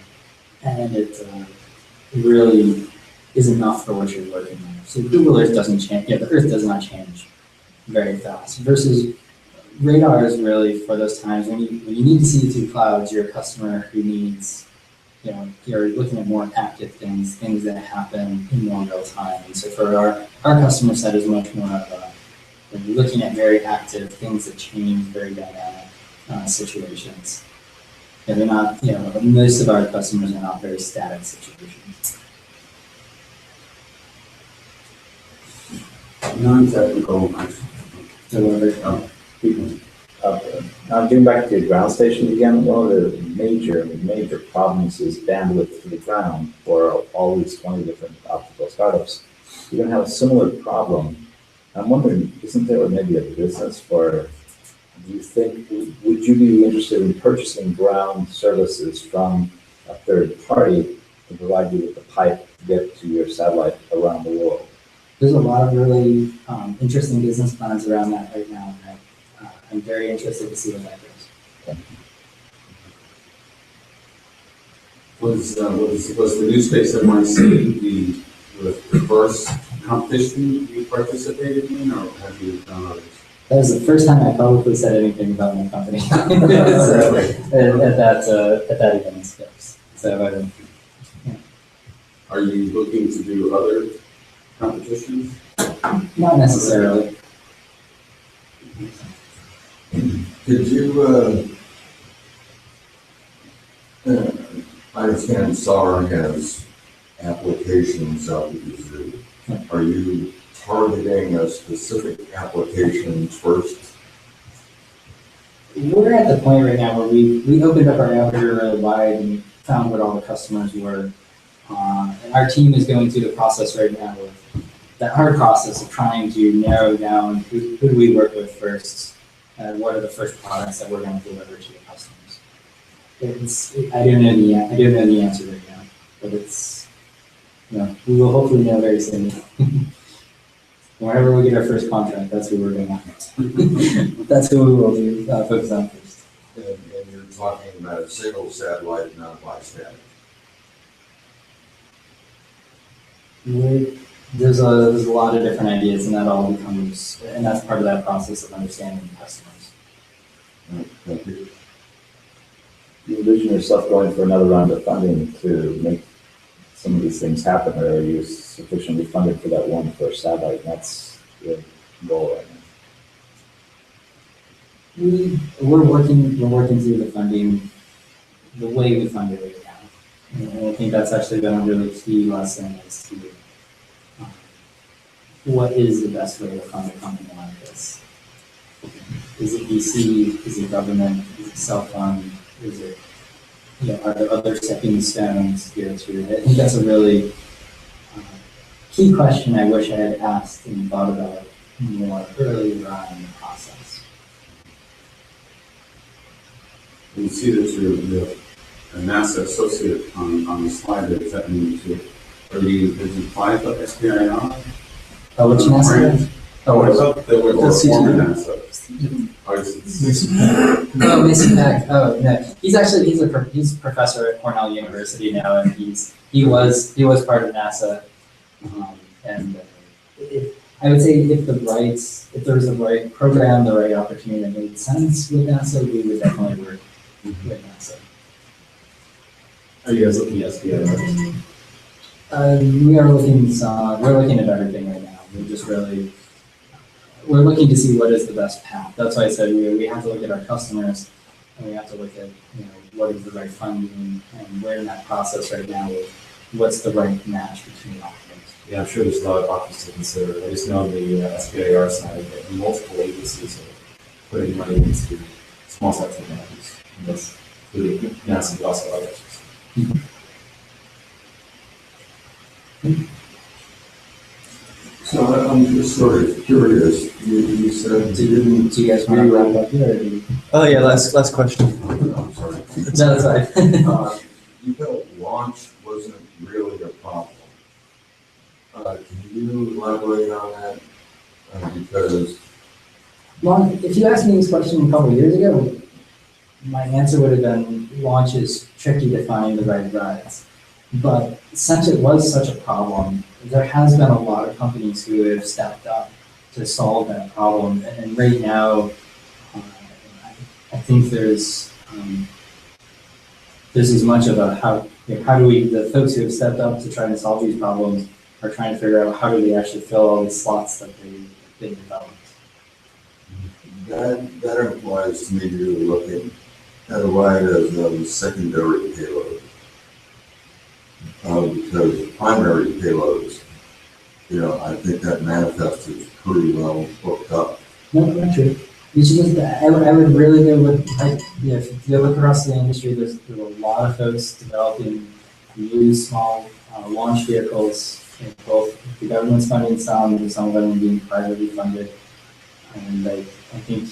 and it really is enough for what you're working on. So Google Earth doesn't change, the Earth does not change very fast, versus radar is really for those times when you need to see through clouds, you're a customer who needs, you're looking at more active things that happen in more real time. And so for our customer set is much more of we're looking at very active things that change, very dynamic situations. And they're not, most of our customers are not very static situations. Non-technical. Getting back to the ground station again, one of the major problems is bandwidth to the ground for all these 20 different optical startups. You're going to have a similar problem. I'm wondering, isn't there maybe a business for, do you think, would you be interested in purchasing ground services from a third party to provide you with the pipe to get to your satellite around the world? There's a lot of really interesting business plans around that right now. And I'm very interested to see where that goes. Was the NewSpace NYC the first competition you participated in, or have you done others? That was the first time I publicly said anything about my company. So, at that event, yes. So, Are you looking to do other competitions? not necessarily. Could you, I understand SAR has applications out of the zoo. Are you targeting a specific application first? We're at the point right now where we opened up our aperture really wide and found what all the customers were. And our team is going through the process right now with that hard process of trying to narrow down who do we work with first, and what are the first products that we're going to deliver to the customers. I don't know the answer right now, but it's, we will hopefully know very soon. Whenever we get our first contract, that's who we're going to. That's who we will do focus on first. And you're talking about a single satellite, not bistatic. there's a lot of different ideas, and that all becomes, and that's part of that process of understanding the customers. Thank you. You envision yourself going for another round of funding to make some of these things happen, or are you sufficiently funded for that one first satellite? And that's the goal right now. We're working through the funding, the way we fund it right now. And I think that's actually been a really key lesson is to what is the best way to fund a company like this? Is it VC? Is it government? Is it self-fund? Is it, are there other stepping stones here too? I think that's a really key question I wish I had asked and thought about more earlier on in the process. You see that you're a NASA associate on the slide. Does that mean did you apply for SBIR? Oh, which NASA? Oh, what about the former NASA? Oh, Mason Mack. Oh, no. He's a professor at Cornell University now, and he was part of NASA. I would say if there was the right program, the right opportunity that made sense with NASA, we would definitely work with NASA. Are you guys looking at SBIR? We're looking at everything right now. We're looking to see what is the best path. That's why I said we have to look at our customers, and we have to look at what is the right funding, and we're in that process right now with what's the right match between all of those. Yeah, I'm sure there's a lot of options to consider. I just know the SBIR side that multiple agencies are putting money into small sat technologies. And that's really NASA, but also others. So I'm just sort of curious. You said Do you guys want to wrap up here? Or do you... Oh yeah, last question. I'm sorry. No, that's fine. You felt launch wasn't really a problem. Can you elaborate on that? Because Well, if you asked me this question a couple of years ago, my answer would have been launch is tricky to find the right rides. But since it was such a problem, there has been a lot of companies who have stepped up to solve that problem. And right now, I think there's as much of a how do we, the folks who have stepped up to try and solve these problems are trying to figure out how do we actually fill all these slots that they developed. that implies to me you're looking at a ride as a secondary payload. Because primary payloads, I think that manifest is pretty well booked up. No, not true. You should look at that. I would really go with, if you look across the industry, there's a lot of folks developing new small launch vehicles, both the government's funding some, and some of them being privately funded. And I think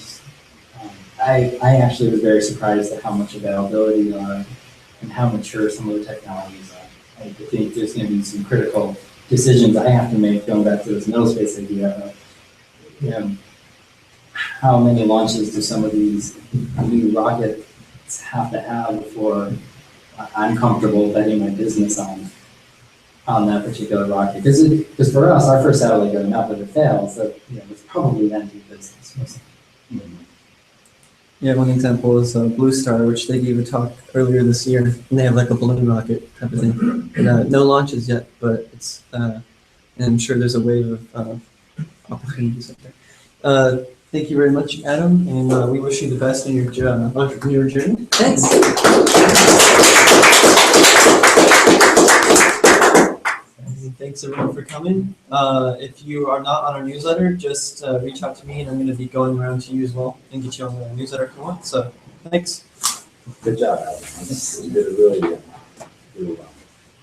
I actually was very surprised at how much availability are and how mature some of the technologies are. I think there's going to be some critical decisions I have to make, going back to this NewSpace idea of, how many launches do some of these new rockets have to have before I'm comfortable betting my business on that particular rocket? Because for us, our first satellite going up, if it fails, it's probably then do business. Yeah, one example is Blue Star, which they gave a talk earlier this year, and they have like a balloon rocket type of thing. And, no launches yet, but it's and I'm sure there's a wave of opportunities out there. Thank you very much, Adam, and we wish you the best in your entrepreneur journey. Thanks. And thanks everyone for coming. If you are not on our newsletter, just reach out to me, and I'm going to be going around to you as well and get you on the newsletter if you want. So, thanks. Good job, Alex. You did it really well.